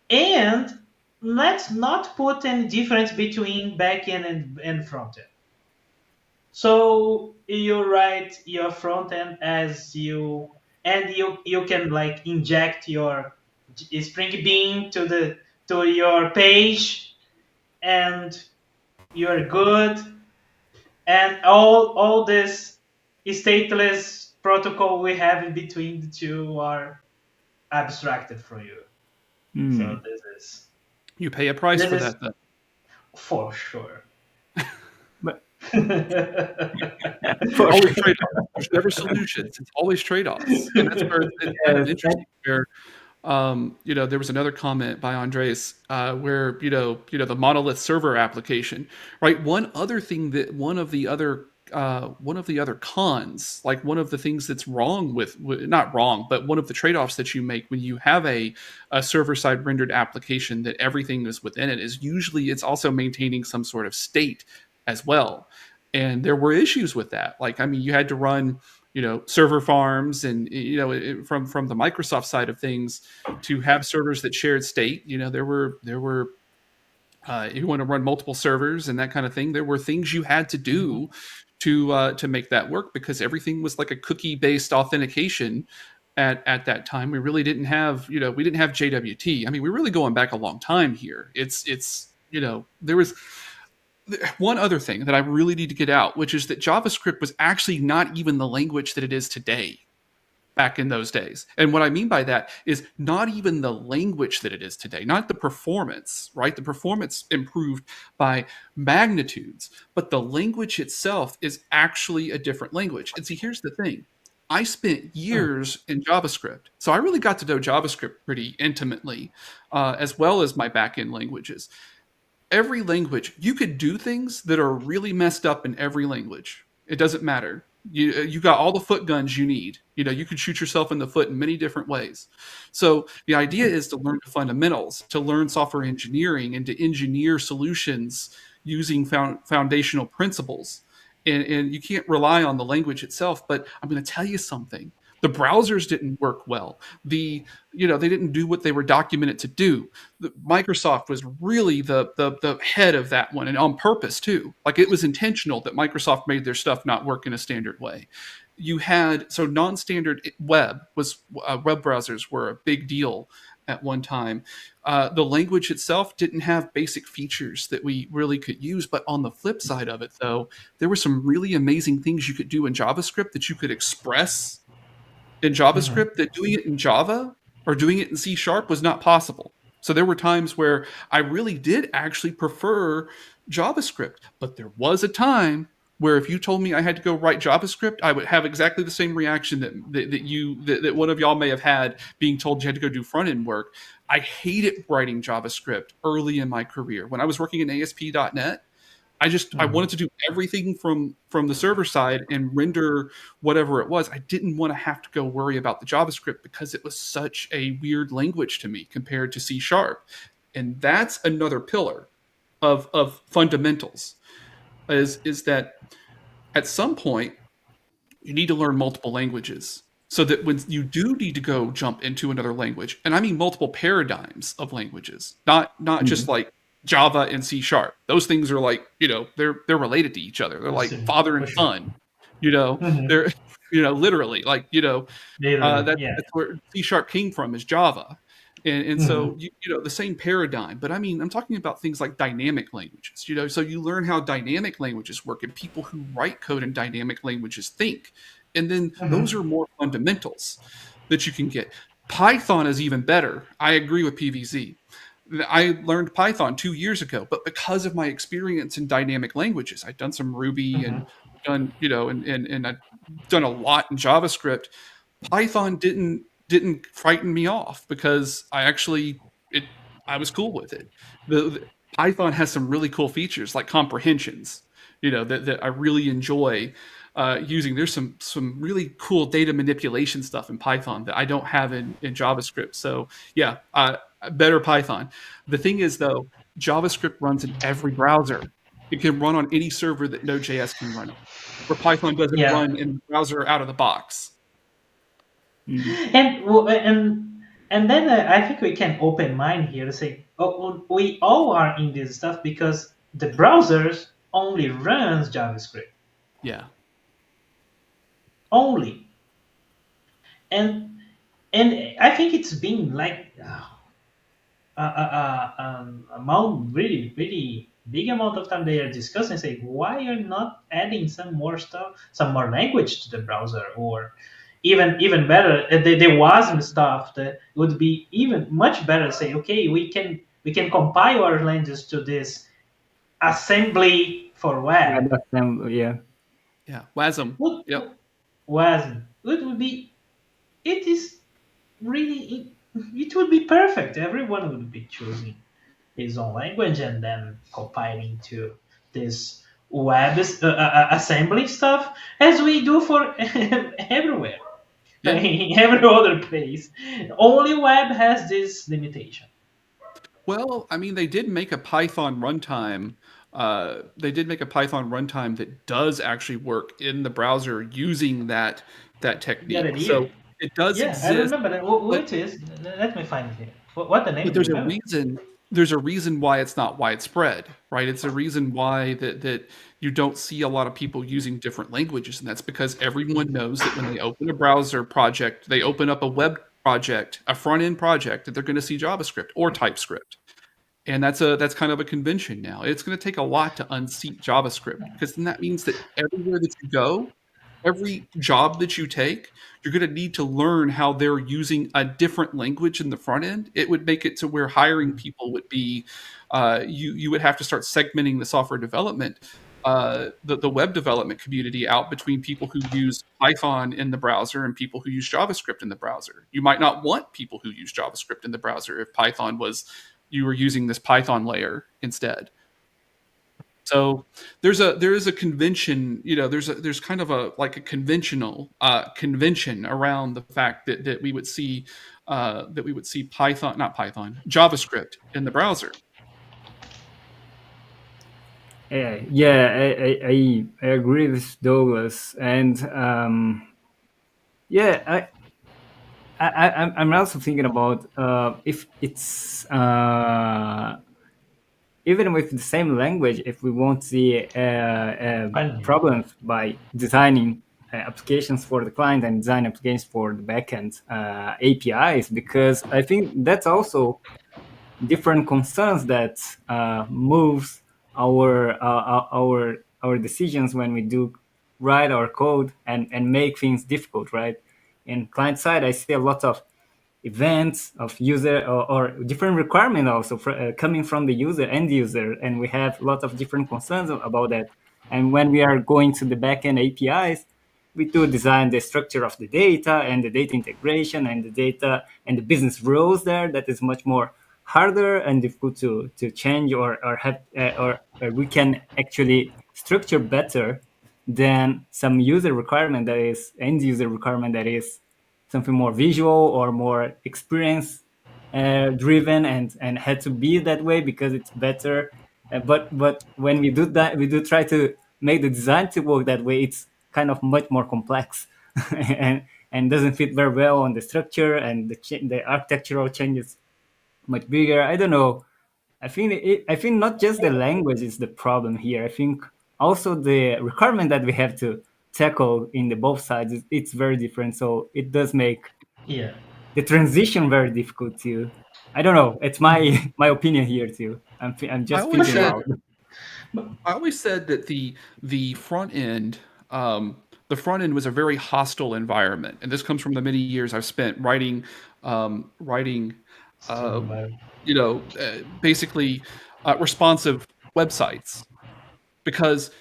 And let's not put any difference between back end and front end. So you write your front end as you can like inject your Spring Bean to your page, and you're good. And all this stateless protocol we have in between the two are abstracted for you. So Mm. you pay a price this for is that. Then for sure. But For Always sure. trade-offs. There's never solutions. It's always trade-offs, and that's where it's kind of Yes, interesting where, there was another comment by Andres, where, the monolith server application, right? One of the other cons, like one of the things that's wrong not wrong, but one of the trade-offs that you make when you have a server-side rendered application that everything is within it is usually it's also maintaining some sort of state as well. And there were issues with that. Like, I mean, you had to run, server farms, and from the Microsoft side of things, to have servers that shared state. There were you want to run multiple servers and that kind of thing. There were things you had to do to make that work, because everything was like a cookie based authentication at that time. We really didn't have, we didn't have JWT. I mean, we're really going back a long time here. There was one other thing that I really need to get out, which is that JavaScript was actually not even the language that it is today back in those days. And what I mean by that is not even the language that it is today, not the performance, right? The performance improved by magnitudes, but the language itself is actually a different language. And see, here's the thing. I spent years in JavaScript. So I really got to know JavaScript pretty intimately, as well as my backend languages. Every language, you could do things that are really messed up in every language. It doesn't matter. You got all the foot guns you need. You can shoot yourself in the foot in many different ways. So the idea is to learn the fundamentals, to learn software engineering, and to engineer solutions using foundational principles. And you can't rely on the language itself. But I'm going to tell you something. The browsers didn't work well. They didn't do what they were documented to do. Microsoft was really the head of that one, and on purpose too. Like, it was intentional that Microsoft made their stuff not work in a standard way. You had non-standard web browsers were a big deal at one time. The language itself didn't have basic features that we really could use, but on the flip side of it, though, there were some really amazing things you could do in JavaScript that you could express in JavaScript that doing it in Java or doing it in C# was not possible. So there were times where I really did actually prefer JavaScript, but there was a time where if you told me I had to go write JavaScript, I would have exactly the same reaction that one of y'all may have had being told you had to go do front end work. I hated writing JavaScript early in my career. When I was working in ASP.NET, I wanted to do everything from the server side and render whatever it was. I didn't want to have to go worry about the JavaScript because it was such a weird language to me compared to C#. And that's another pillar of fundamentals, is that at some point you need to learn multiple languages, so that when you do need to go jump into another language, and I mean multiple paradigms of languages, not just like Java and C#. Those things are like, they're related to each other. They're like father and son. They're literally like, that's where C# came from, is Java. And so the same paradigm, but I mean, I'm talking about things like dynamic languages, so you learn how dynamic languages work and people who write code in dynamic languages think. And then those are more fundamentals that you can get. Python is even better. I agree with PVZ. I learned Python 2 years ago, but because of my experience in dynamic languages, I'd done some Ruby and done, and I've done a lot in JavaScript. Python didn't frighten me off because I was cool with it. The Python has some really cool features like comprehensions, that I really enjoy using. There's some really cool data manipulation stuff in Python that I don't have in JavaScript. So yeah, better Python. The thing is, though, JavaScript runs in every browser. It can run on any server that Node.js can run on, where Python doesn't run in the browser out of the box. And then I think we can open mind here to say, we all are in this stuff because the browsers only runs JavaScript. Yeah. Only. And I think it's been like amount really, really big amount of time they are discussing, say, why are you not adding some more stuff, some more language to the browser, or even better, the WASM stuff that would be even much better. Say, okay, we can compile our language to this assembly for web. Yeah. Yeah, WASM. What Yep. was it would be it is really it would be perfect. Everyone would be choosing his own language and then compiling to this web assembly stuff as we do for everywhere. Yeah. In every other place. Only web has this limitation. Well, I mean, they did make a Python runtime. They did make a Python runtime that does actually work in the browser using that Got technique. it here. So it does Yeah, I exist, remember that. but What is? Let me find it here. What the name? but Do you there's a remember? reason. There's a reason why it's not widespread, right? It's a reason why that you don't see a lot of people using different languages, and that's because everyone knows that when they open a browser project, they open up a web project, a front end project, that they're going to see JavaScript or TypeScript. And that's kind of a convention now. It's going to take a lot to unseat JavaScript because then that means that everywhere that you go, every job that you take, you're going to need to learn how they're using a different language in the front end. It would make it to where hiring people would be, you would have to start segmenting the software development, the web development community out between people who use Python in the browser and people who use JavaScript in the browser. You might not want people who use JavaScript in the browser if Python was you were using this Python layer instead. So there is a convention, there's kind of a like a conventional convention around the fact that we would see Python, not Python, JavaScript in the browser. Yeah, I agree with Douglas, and yeah, I'm also thinking about if it's even with the same language, if we won't see Fine. problems by designing applications for the client and design applications for the backend APIs, because I think that's also different concerns that moves our decisions when we do write our code and make things difficult, right? In client side, I see a lot of events of user or different requirement also coming from the user end user, and we have a lot of different concerns about that. And when we are going to the backend APIs, we do design the structure of the data and the data integration and the data and the business rules there. That is much more harder and difficult to change or have or we can actually structure better than some user requirement that is end user requirement that is something more visual or more experience driven and had to be that way because it's better. But when we do that, we do try to make the design to work that way. It's kind of much more complex and doesn't fit very well on the structure, and the architectural changes much bigger. I don't know. I think not just the language is the problem here. I think also the requirement that we have to tackle in the both sides it's very different. So it does make Yeah. the transition very difficult too. I don't know. It's my my opinion here too. I'm I just always thinking said aloud. I always said that the front end the front end was a very hostile environment, and this comes from the many years I've spent writing Still uh, environment. basically responsive websites, because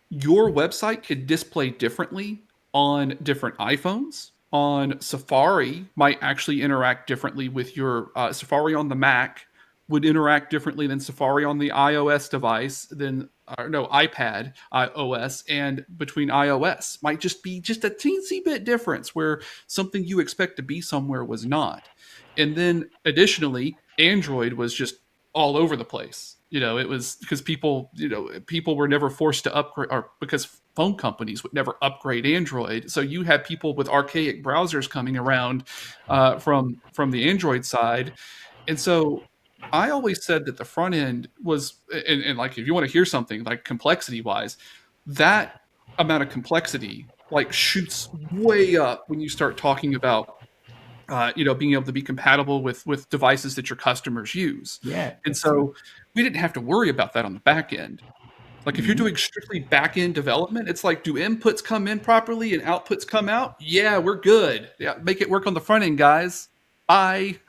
your website could display differently on different iPhones. On Safari, might actually interact differently with your Safari on the Mac would interact differently than Safari on the iOS device than no iPad iOS, and between iOS might just be just a teensy bit difference where something you expect to be somewhere was not. And then additionally, Android was just all over the place. It was because people were never forced to upgrade, or because phone companies would never upgrade Android. So you had people with archaic browsers coming around from the Android side. And so I always said that the front end was, and like if you want to hear something like complexity wise, that amount of complexity like shoots way up when you start talking about being able to be compatible with devices that your customers use. Yeah, And that's true. so we didn't have to worry about that on the back end. Like if you're Mhm. doing strictly back end development, it's like, do inputs come in properly and outputs come out? Yeah, we're good. Yeah, make it work on the front end, guys. Bye.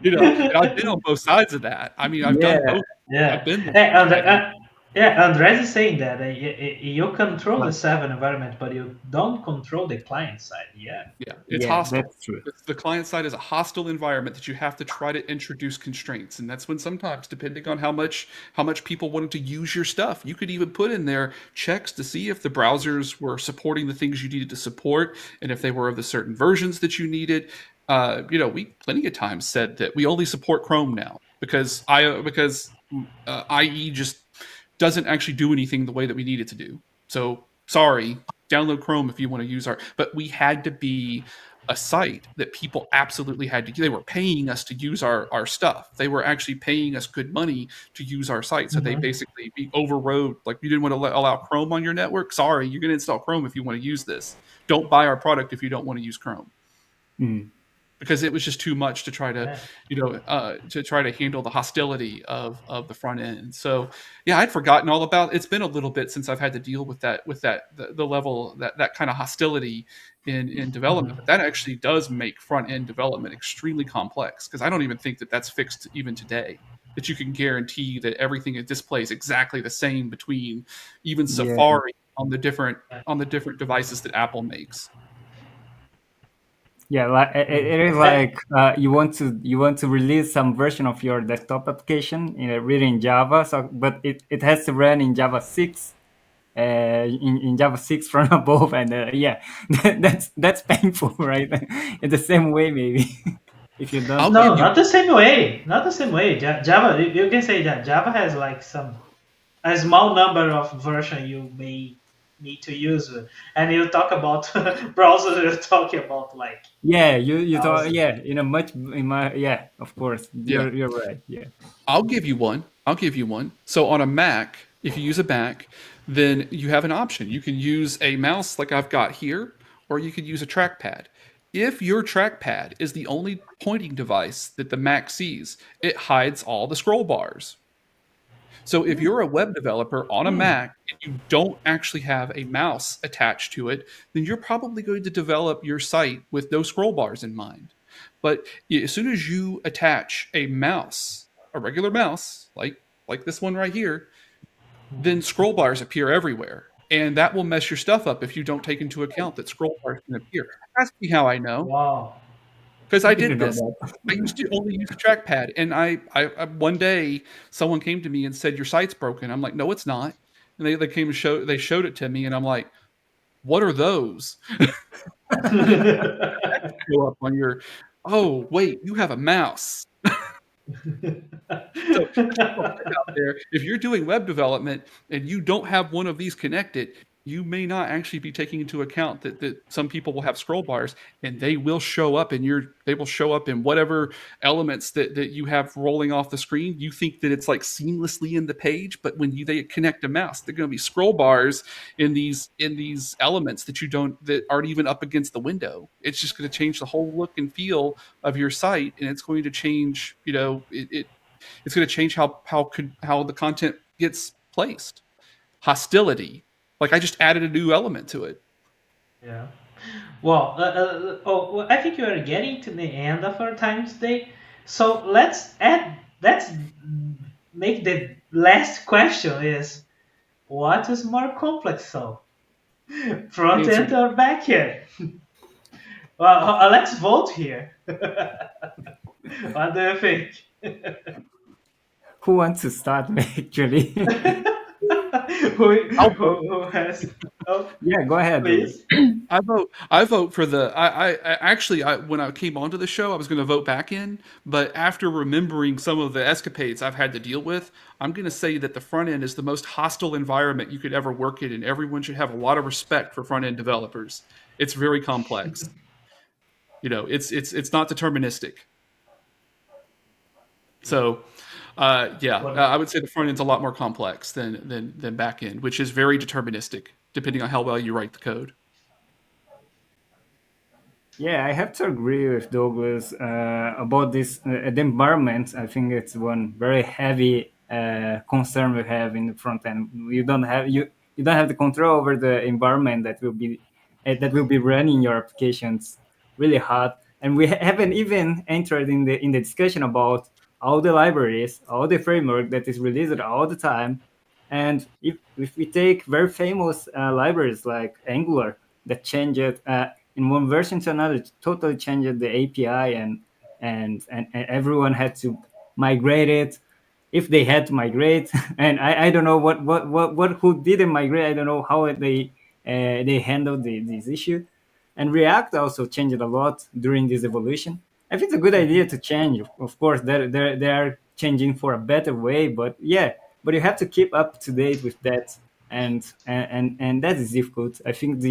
And I've been on both sides of that. I mean, I've done Yeah, both I've Yeah. been there. Hey, I've been yeah, Andres is saying that you control the But seven environment, but you don't control the client side. Yeah. Yeah, it's yeah, hostile. that's true. The client side is a hostile environment that you have to try to introduce constraints, and that's when sometimes, depending on how much people wanted to use your stuff, you could even put in there checks to see if the browsers were supporting the things you needed to support, and if they were of the certain versions that you needed. We plenty of times said that we only support Chrome now because IE just doesn't actually do anything the way that we need it to do. So sorry, download Chrome if you want to use our. But we had to be a site that people absolutely had to. They were paying us to use our stuff. They were actually paying us good money to use our site. So they Hmm. basically we overrode. Like you didn't want to allow Chrome on your network. Sorry, you're going to install Chrome if you want to use this. Don't buy our product if you don't want to use Chrome Mm. because it was just too much to try to Yeah. to try to handle the hostility of the front end. So yeah, I'd forgotten all about. It's been a little bit since I've had to deal with the level that kind of hostility in development, Hmm. but that actually does make front end development extremely complex because I don't even think that that's fixed even today, that you can guarantee that everything it displays exactly the same between even Yeah, Safari on the different devices that Apple makes. yeah. Like it is Eh, like you want to release some version of your desktop application written in Java. So, but it has to run in Java 6. In Java 6 from above, and yeah, that's painful, right? In the same way, maybe if you don't. I'll give no, you not the same way. Not the same way. Java, you can say that Java has like some a small number of version you may need to use, and you talk about browsers. You're talking about like Yeah, you thought, thousand. yeah, in my, yeah, of course, yeah. you're right, yeah. I'll give you one. I'll give you one. So on a Mac, if you use a Mac, then you have an option. You can use a mouse like I've got here, or you could use a trackpad. If your trackpad is the only pointing device that the Mac sees, it hides all the scroll bars. So if you're a web developer on a Hmm. Mac and you don't actually have a mouse attached to it, then you're probably going to develop your site with no scroll bars in mind. But as soon as you attach a mouse, a regular mouse, like this one right here, then scroll bars appear everywhere. And that will mess your stuff up if you don't take into account that scroll bars can appear. Ask me how I know Wow. because I I didn't did know this. I that. used to only use a trackpad, and one day someone came to me and said your site's broken. I'm like, no, it's not. And they came and they showed it to me, and I'm like, what are those? Show up on your. Oh wait, you have a mouse. So just a little tip out there, if you're doing web development and you don't have one of these connected, you may not actually be taking into account that some people will have scroll bars and they will show up in whatever elements that you have rolling off the screen. You think that it's like seamlessly in the page, but when they connect a mouse, they're going to be scroll bars in these elements that aren't even up against the window. It's just going to change the whole look and feel of your site, and it's going to change, it's going to change how the content gets placed. Hostility, like I just added a new element to it. Yeah. Well, well, I think we are getting to the end of our time today. So let's make the last question is what is more complex, so front Answer end me. or back end? Well, let's vote here. What do you think? Who wants to start, actually? who, I'll vote. who has? Oh, Yeah, go ahead, Douglas. please. I vote for the. When I came onto the show, I was going to vote back in, but after remembering some of the escapades I've had to deal with, I'm going to say that the front end is the most hostile environment you could ever work in, and everyone should have a lot of respect for front end developers. It's very complex. It's not deterministic. So, yeah, What? I would say the front end's a lot more complex than back end, which is very deterministic, depending on how well you write the code. Yeah, I have to agree with Douglas about this. The environment, I think it's one very heavy concern we have in the front end. You don't have the control over the environment that will be running your applications really hard. And we haven't even entered in the discussion about all the libraries, all the framework that is released all the time. And if we take very famous libraries like Angular that changed in one version to another, totally changed the API, and everyone had to migrate it if they had to migrate. And I don't know what who didn't migrate. I don't know how they handled this issue. And React also changed a lot during this evolution. I think it's a good idea to change. Of course, they are changing for a better way, but yeah, but you have to keep up to date with that, and that is difficult. I think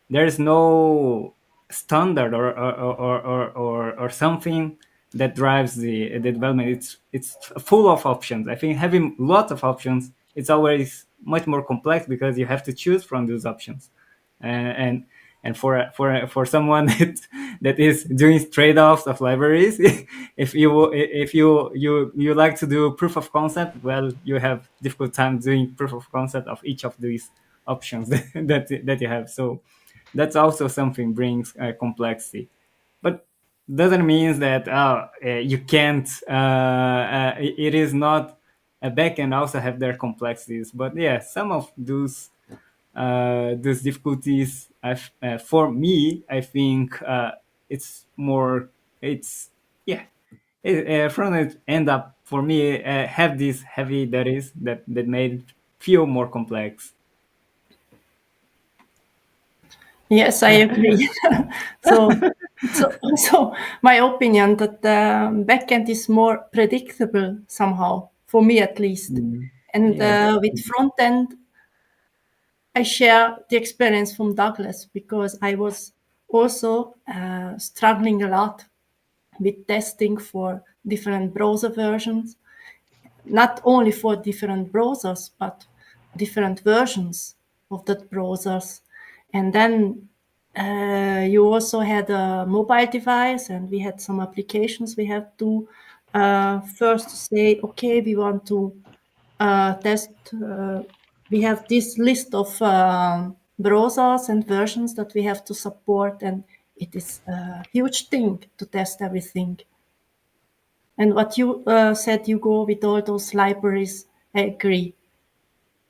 there is no standard or something that drives the development. It's full of options. I think having lots of options, it's always much more complex because you have to choose from those options. And and for someone that is doing trade-offs of libraries, if you like to do proof of concept, well, you have difficult time doing proof of concept of each of these options that you have. So that's also something brings complexity, but doesn't mean that you can't. It is not a backend also have their complexities, but yeah, some of those difficulties. For me, I think it's more. It's yeah. From it end up for me have this heavy that is that made it feel more complex. Yes, I agree. so, so my opinion that backend is more predictable somehow, for me at least. Mm. And Yeah. with front end, I share the experience from Douglas because I was also struggling a lot with testing for different browser versions, not only for different browsers, but different versions of that browsers. And then you also had a mobile device, and we had some applications we had to first say, okay, we want to test. We have this list of browsers and versions that we have to support, and it is a huge thing to test everything. And what you said, you go with all those libraries, I agree.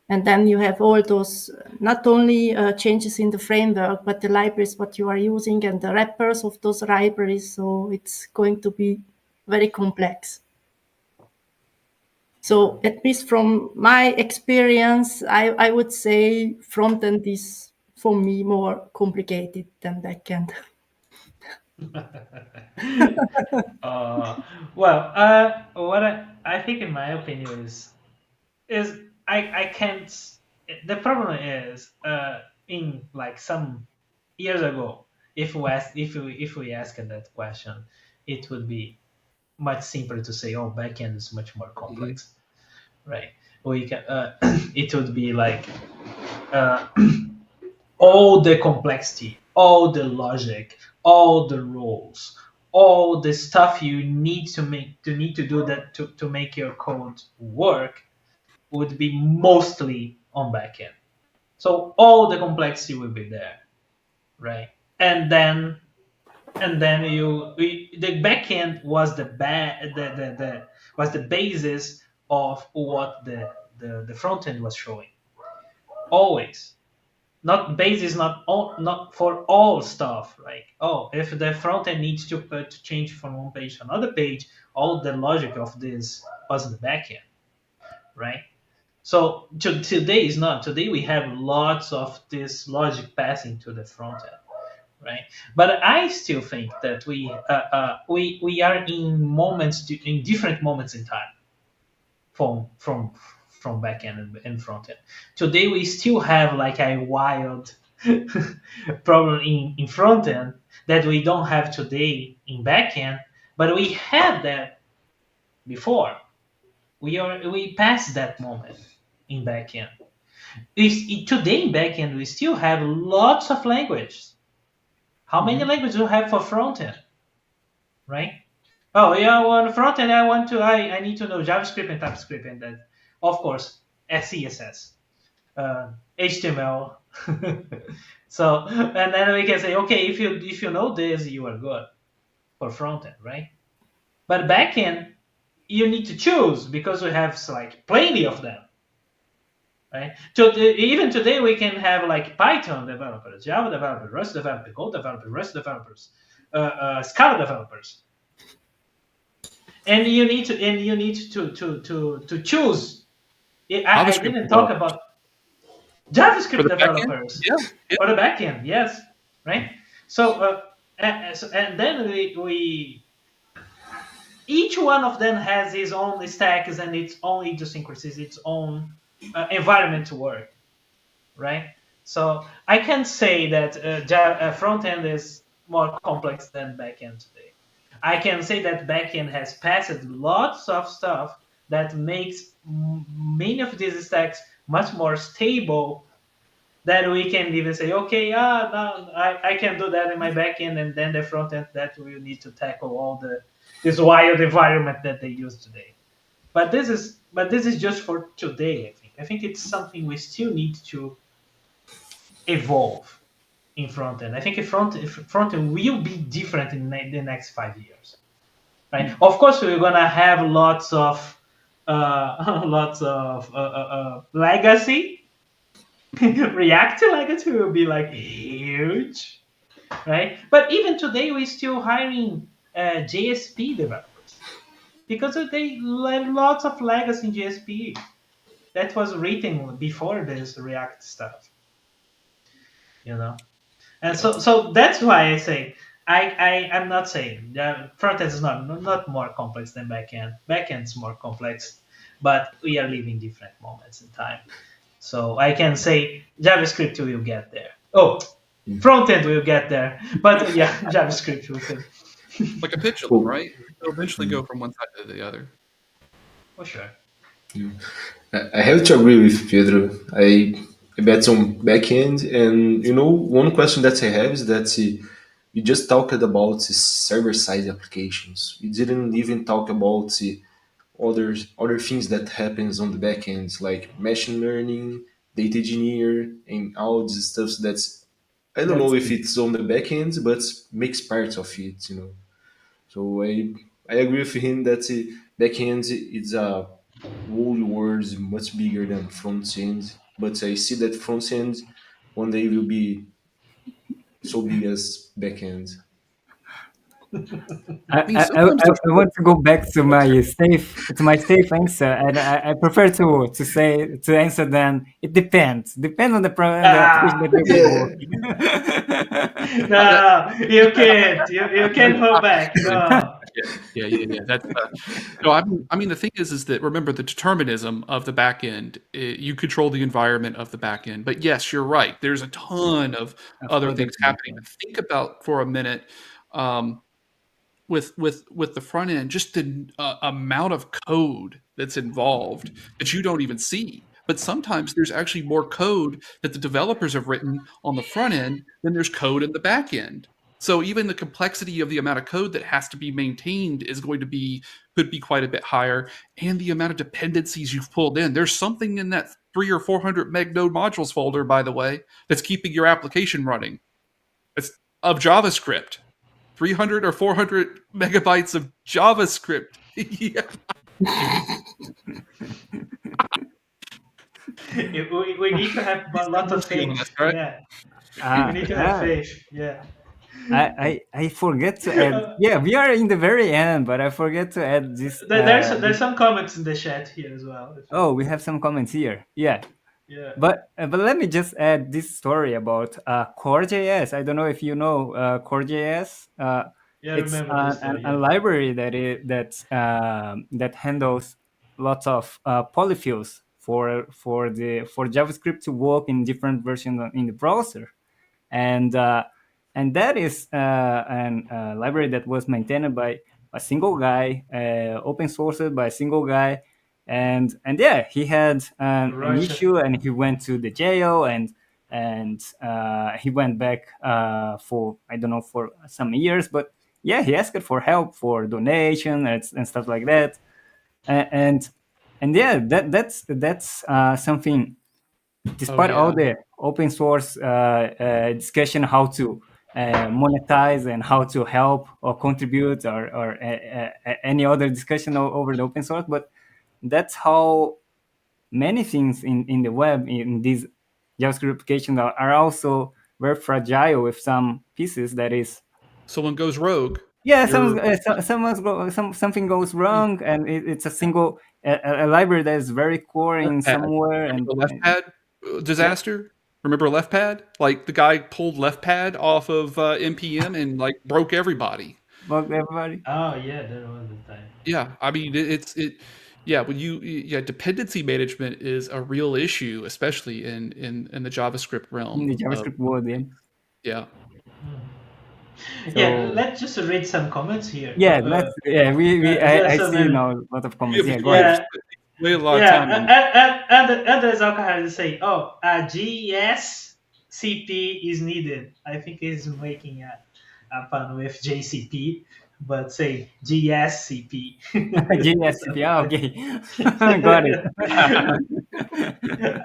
And then you have all those not only changes in the framework, but the libraries what you are using and the wrappers of those libraries. So it's going to be very complex. So at least from my experience, I would say front end is for me more complicated than backend. Well, what I think, in my opinion, is I can't. The problem is, in like some years ago, if we ask that question, it would be much simpler to say, oh, backend is much more Mhm. complex, right? We can. It would be like uh, all the complexity, all the logic, all the rules, all the stuff you need to do that to make your code work would be mostly on backend. So all the complexity will be there, right? And then the backend was the was the basis of what the front end was showing. Always. Not basis, not all, not for all stuff, right? Oh, if the front end needs to change from one page to another page, all the logic of this was in the backend, right? So today is not. Today we have lots of this logic passing to the front end, right? But I still think that we are in in different moments in time from backend and front end. Today we still have like a wild problem in front end that we don't have today in backend, but we had that before. We passed that moment in backend. Today in backend we still have lots of languages. How many Mhm. languages do we have for front end, right? Oh yeah, on front end I need to know JavaScript and TypeScript, and that of course CSS, HTML. So and then we can say, okay, if you know this, you are good for front end, right? But backend, you need to choose because we have like plenty of them, right? So even today we can have like Python developers, Java developers, Rust developers, Go developers, Rust developers, Scala developers, and you need to choose. I JavaScript didn't talk developers about for JavaScript the backend. developers Yeah, yeah. for the backend, yes, right. And then we each one of them has its own stacks and its own idiosyncrasies, its own environment to work, right? So I can say that front end is more complex than backend today. I can say that backend has passed lots of stuff that makes many of these stacks much more stable, that we can even say, okay, now I can do that in my backend, and then the front end that will need to tackle all this wild environment that they use today. But this is just for today. I think it's something we still need to evolve in front end. I think front end will be different in the next 5 years, right? Of course, we're gonna have lots of legacy. React legacy will be like huge, right? But even today, we're still hiring JSP developers because they lots of legacy in JSP that was written before this React stuff, you know. And Yeah. so that's why I say I'm not saying that front end is not more complex than backend. Backend is more complex, but we are living different moments in time. So I can say JavaScript will get there. Oh, front end will get there, but yeah, JavaScript will get Like a pendulum, Oh, right? It'll eventually go from one side to the other. for sure. I have to agree with Pedro. I bet on backend, and one question that I have is that we just talked about server side applications. We didn't even talk about other things that happens on the backend, like machine learning, data engineer, and all this stuff. That's, I don't know That's if it's on the backend, but makes part of it. So I agree with him that backend is a whole world much bigger than front end. But I see that front end one day will be so big as backend. I mean, sometimes there's I want to go back to my safe answer, and I prefer to answer then it depends on the application that Ah, will be working. no, you can't. You can't go back. No. Yeah, yeah, yeah, yeah. That's no. I mean, the thing is that remember the determinism of the back end. You control the environment of the back end. But yes, you're right. There's a ton of Of other other things things, happening. yeah. But think about for a minute. Um, with the front end, just the amount of code that's involved that you don't even see. But sometimes there's actually more code that the developers have written on the front end than there's code in the back end. So even the complexity of the amount of code that has to be maintained is going to be could be quite a bit higher, and the amount of dependencies you've pulled in. There's something in that 300 or 400 meg node modules folder, by the way, that's keeping your application running. It's of JavaScript. 300 or 400 megabytes of JavaScript. Yeah. We need to have a lot of Mercy on us, faith. right? Yeah, we Ah, need to have ah, faith. Yeah. I forget to add. Yeah, we are in the very end, but I forget to add this. There's some comments in the chat here as well. Oh, we have some comments here. Yeah, Yeah. but let me just add this story about Core.js. I don't know if you know Core.js. Yeah, I It's remember this story. a Yeah. library that handles lots of polyfills for JavaScript to work in different versions in the browser, and that is an library that was maintained by a single guy, open sourced by a single guy, and yeah, he had an Russia. issue, and he went to the jail, and he went back for, I don't know, for some years, but yeah, he asked for help, for donation and stuff like that, and yeah, that's something, Oh despite all yeah. the open source discussion how to monetize and how to help or contribute or any other discussion over the open source. But that's how many things in the web in these JavaScript applications are also very fragile with some pieces that is Someone goes rogue. yeah You're something goes wrong and it's a single a library that is very core left in pad. somewhere Remember left and pad yeah disaster? Remember left pad? Like the guy pulled left pad off of npm and like broke everybody. bug everybody. Oh yeah, that was the time. Yeah, I mean yeah, when yeah, dependency management is a real issue, especially in the JavaScript In realm the of JavaScript world, yeah. yeah. Yeah, So let's just read some comments here. yeah, yeah I There's so see many. now a lot of comments. We Yeah, go we have ahead. Yeah, spent way a lot of yeah, time on and there's Alcohol to say, oh, GSCP is needed. I think he's making a fun with JCP, but say GSCP. GSCP, Something like okay. Got it.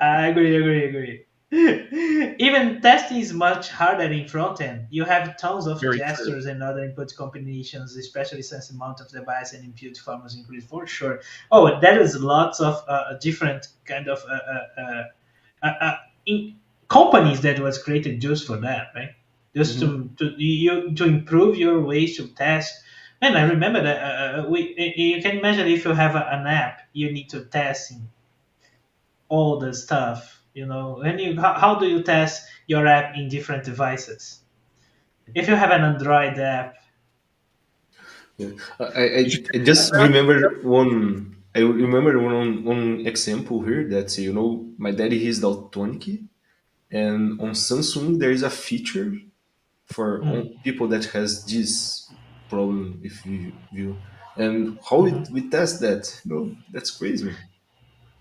I agree. Even testing is much harder in front end. You have tons of very true. gestures and other input combinations, especially since the amount of device and input formulas increase for sure. Oh, there is lots of different kind of in companies that was created just for that, right? Just Mhm. to improve your ways to test. And I remember that you can imagine if you have an app, you need to test in all the stuff, and how do you test your app in different devices? If you have an Android app. Yeah. I just remember one. I remember one example here that my daddy is daltonic, and on Samsung there is a feature for Mm, people that has this problem if you view, and how mhm. we test that. That's crazy, man.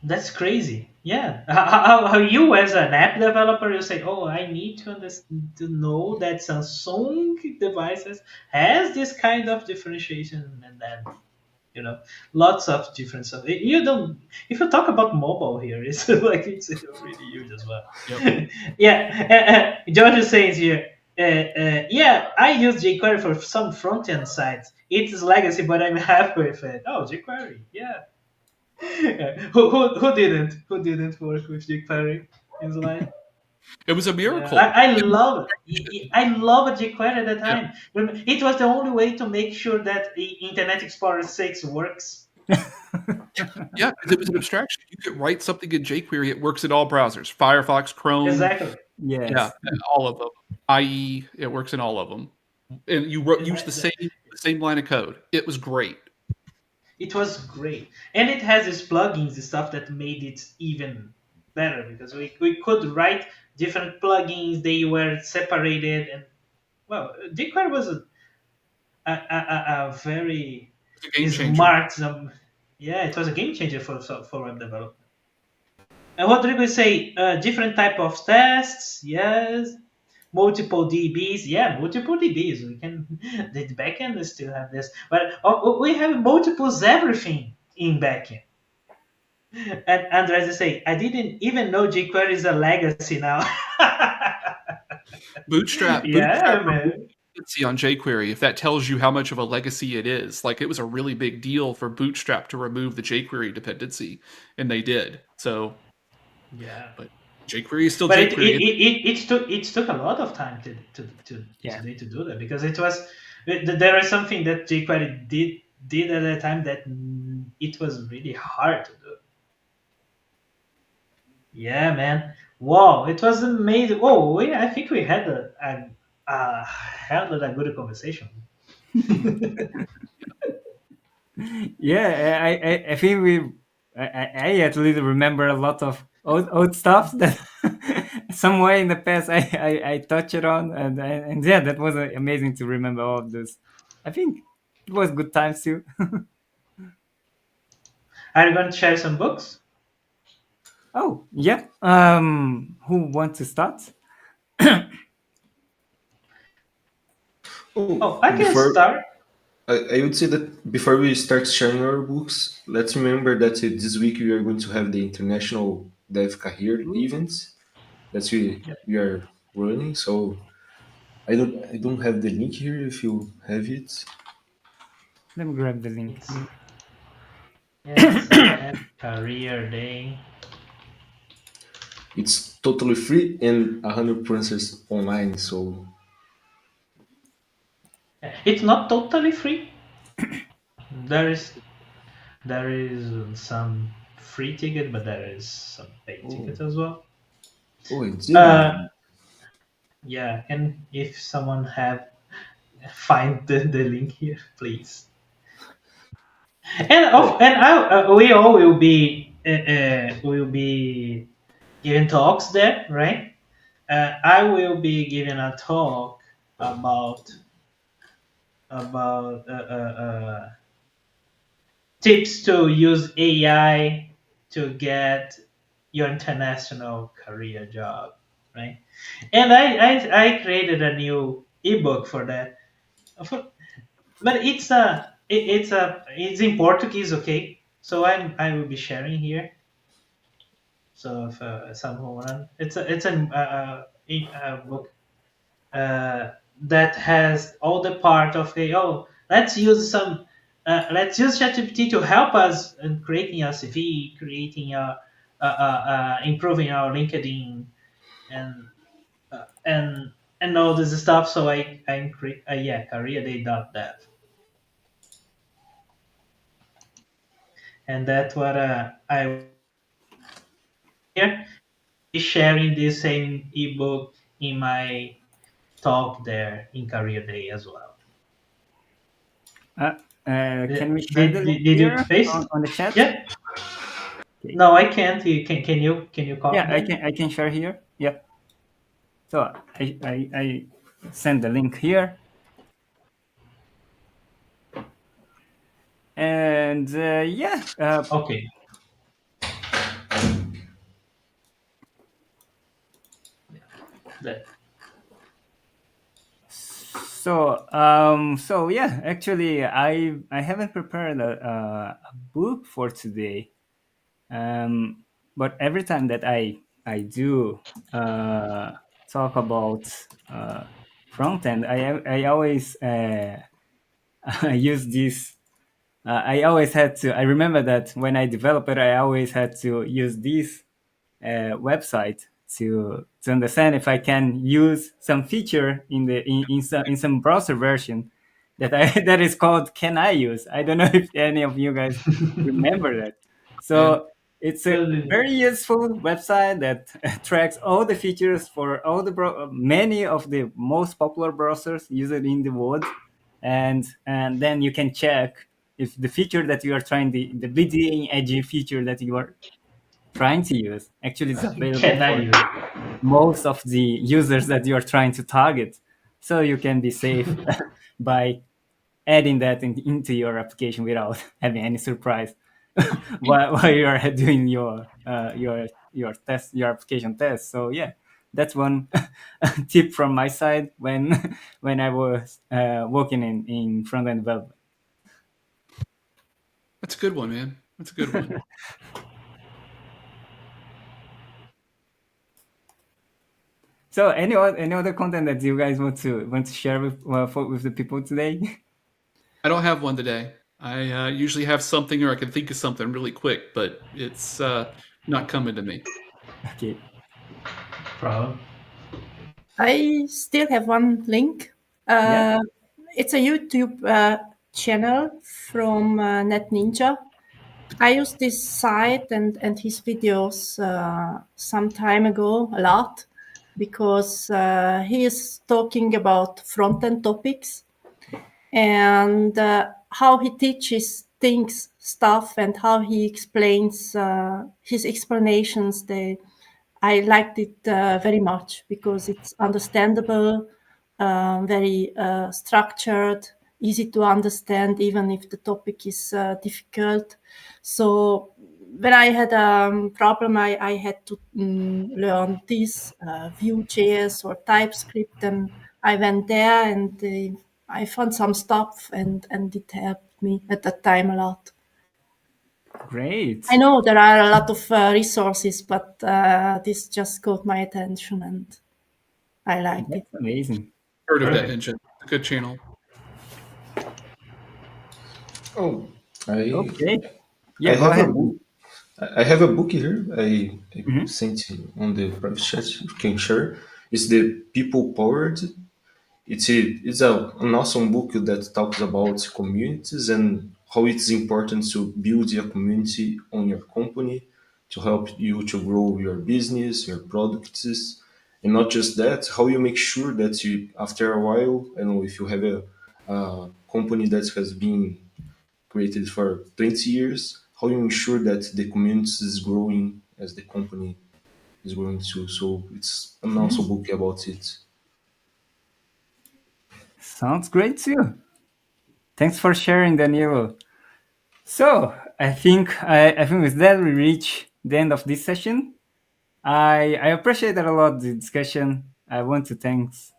That's crazy. Yeah. How you as an app developer, you say, oh, I need to know that Samsung devices has this kind of differentiation, and then lots of different stuff. You don't. If you talk about mobile here, it's like it's really huge as well. Yep. Yeah. George is saying here. Yeah, I use jQuery for some front end sites. It is legacy, but I'm happy with it. Oh, jQuery, yeah. Who didn't work with jQuery in his life? It was a Yeah, miracle. I love it. I love jQuery at the Yeah. time. It was the only way to make sure that the Internet Explorer 6 works. Yeah, because it was an abstraction. You could write something in jQuery, it works in all browsers. Firefox, Chrome, Exactly. yeah, Yes. all of them. IE, it works in all of them. And you use the same line of code. It was great. It was great, and it has these plugins, the stuff that made it even better because we could write different plugins. They were separated, and well, jQuery was a very It's a game changer. smart. Yeah, it was a game changer for web development. And what did we say? Different type of tests, yes. Multiple DBs, yeah, multiple DBs. We can the backend still have this, but we have multiples everything in backend. And Andres say, I didn't even know jQuery is a legacy now. Bootstrap Yeah, man. removed dependency on jQuery. If that tells you how much of a legacy it is, like it was a really big deal for Bootstrap to remove the jQuery dependency, and they did. So, Yeah. but jQuery is still But it it, jQuery. it, it took it took a lot of time to Yeah. today to do that because it was there is something that jQuery did at the time that it was really hard to do. Yeah, man. Wow, it was amazing. Oh, I think we had a good conversation. Yeah, I think I at least remember a lot of old stuff that somewhere in the past I touched it on and yeah, that was amazing to remember all of this. I think it was good times too. Are you going to share some books? Oh yeah, who wants to start? Oh, Oh, I can before start. I would say that before we start sharing our books, let's remember that this week we are going to have the International Dev Career Ooh, events that we are running. So I don't have the link here. If you have it, Let me grab the link It's here. Yes, and career day. it's totally free and 100% online. So It's not totally free. There is there is some free ticket, but there is some paid oh ticket as well. I didn't Uh, know. yeah, and if someone have find the link here, please. Oh, And we all will be giving talks there, right? I will be giving a talk about about tips to use AI to get your international career job, right? And I created a new ebook for that. But it's in Portuguese, okay? So I will be sharing here. So if someone it's a book that has all the part of the let's use ChatGPT to help us in creating our CV, creating our improving our LinkedIn and and all this stuff. So I create yeah careerday.dev, and that's what I here be sharing this same ebook in my talk there in Career Day as well. Uh, can Did, we share the did, link did you here face? on the chat? Yeah. Okay. No, I can't. Can you Yeah, copy that? I can share here. Yeah. So I send the link here, and yeah. Okay. That, So yeah, actually, I haven't prepared a book for today. Um, but every time that I do talk about front end, I always use this. I always had to. I remember that when I developed it, I always had to use this website to understand if I can use some feature in some browser version that I that is called Can I Use? I don't know if any of you guys remember that. Yeah. So it's a well, very useful website that tracks all the features for all the many of the most popular browsers used in the world, and then you can check if the feature that you are trying the bleeding edgy feature that you are trying to use actually is available can I for use? most of the users that you are trying to target. So you can be safe by adding that into your application without having any surprise while you are doing your test, your application test. So yeah, that's one tip from my side when I was working in front end development. That's a good one, man. That's a good one. So any other content that you guys want to share with the people today? I don't have one today. I usually have something, or I can think of something really quick, but it's not coming to me. Okay. Problem. I still have one link. Yeah. Uh, it's a YouTube channel from Net Ninja. I used this site and his videos some time ago a lot because he is talking about front-end topics and how he teaches things stuff and how he explains his explanations. I liked it very much because it's understandable, very structured, easy to understand, even if the topic is difficult. So when I had a problem, I had to learn this Vue.js or TypeScript, and I went there and I found some stuff, and it helped me at that time a lot. I Great. know there are a lot of resources, but this just caught my attention and I liked it. That's amazing. Heard of that Perfect. engine? Good channel. Oh, I Okay. I Yeah, go have a ahead. book. I have a book here. I Mhm. sent you on the private chat. You can share. It's the People Powered. It's an awesome book that talks about communities and how it's important to build a community on your company to help you to grow your business, your products, and not just that, how you make sure that you, after a while, I know if you have a company that has been created for 20 years, how you ensure that the community is growing as the company is growing too. So it's an awesome book about it. Sounds great too. Thanks for sharing, Danilo. So I think with that we reach the end of this session. I appreciated a lot the discussion. I want to thanks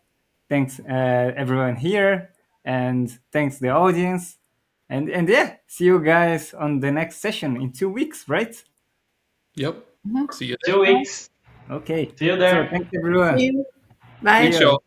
everyone here and thanks the audience. And yeah, see you guys on the next session in 2 weeks, right? Yep. Mhm. See you there. 2 weeks. Okay. See you So there. thanks See everyone. you. See Bye. Thanks, you. y'all.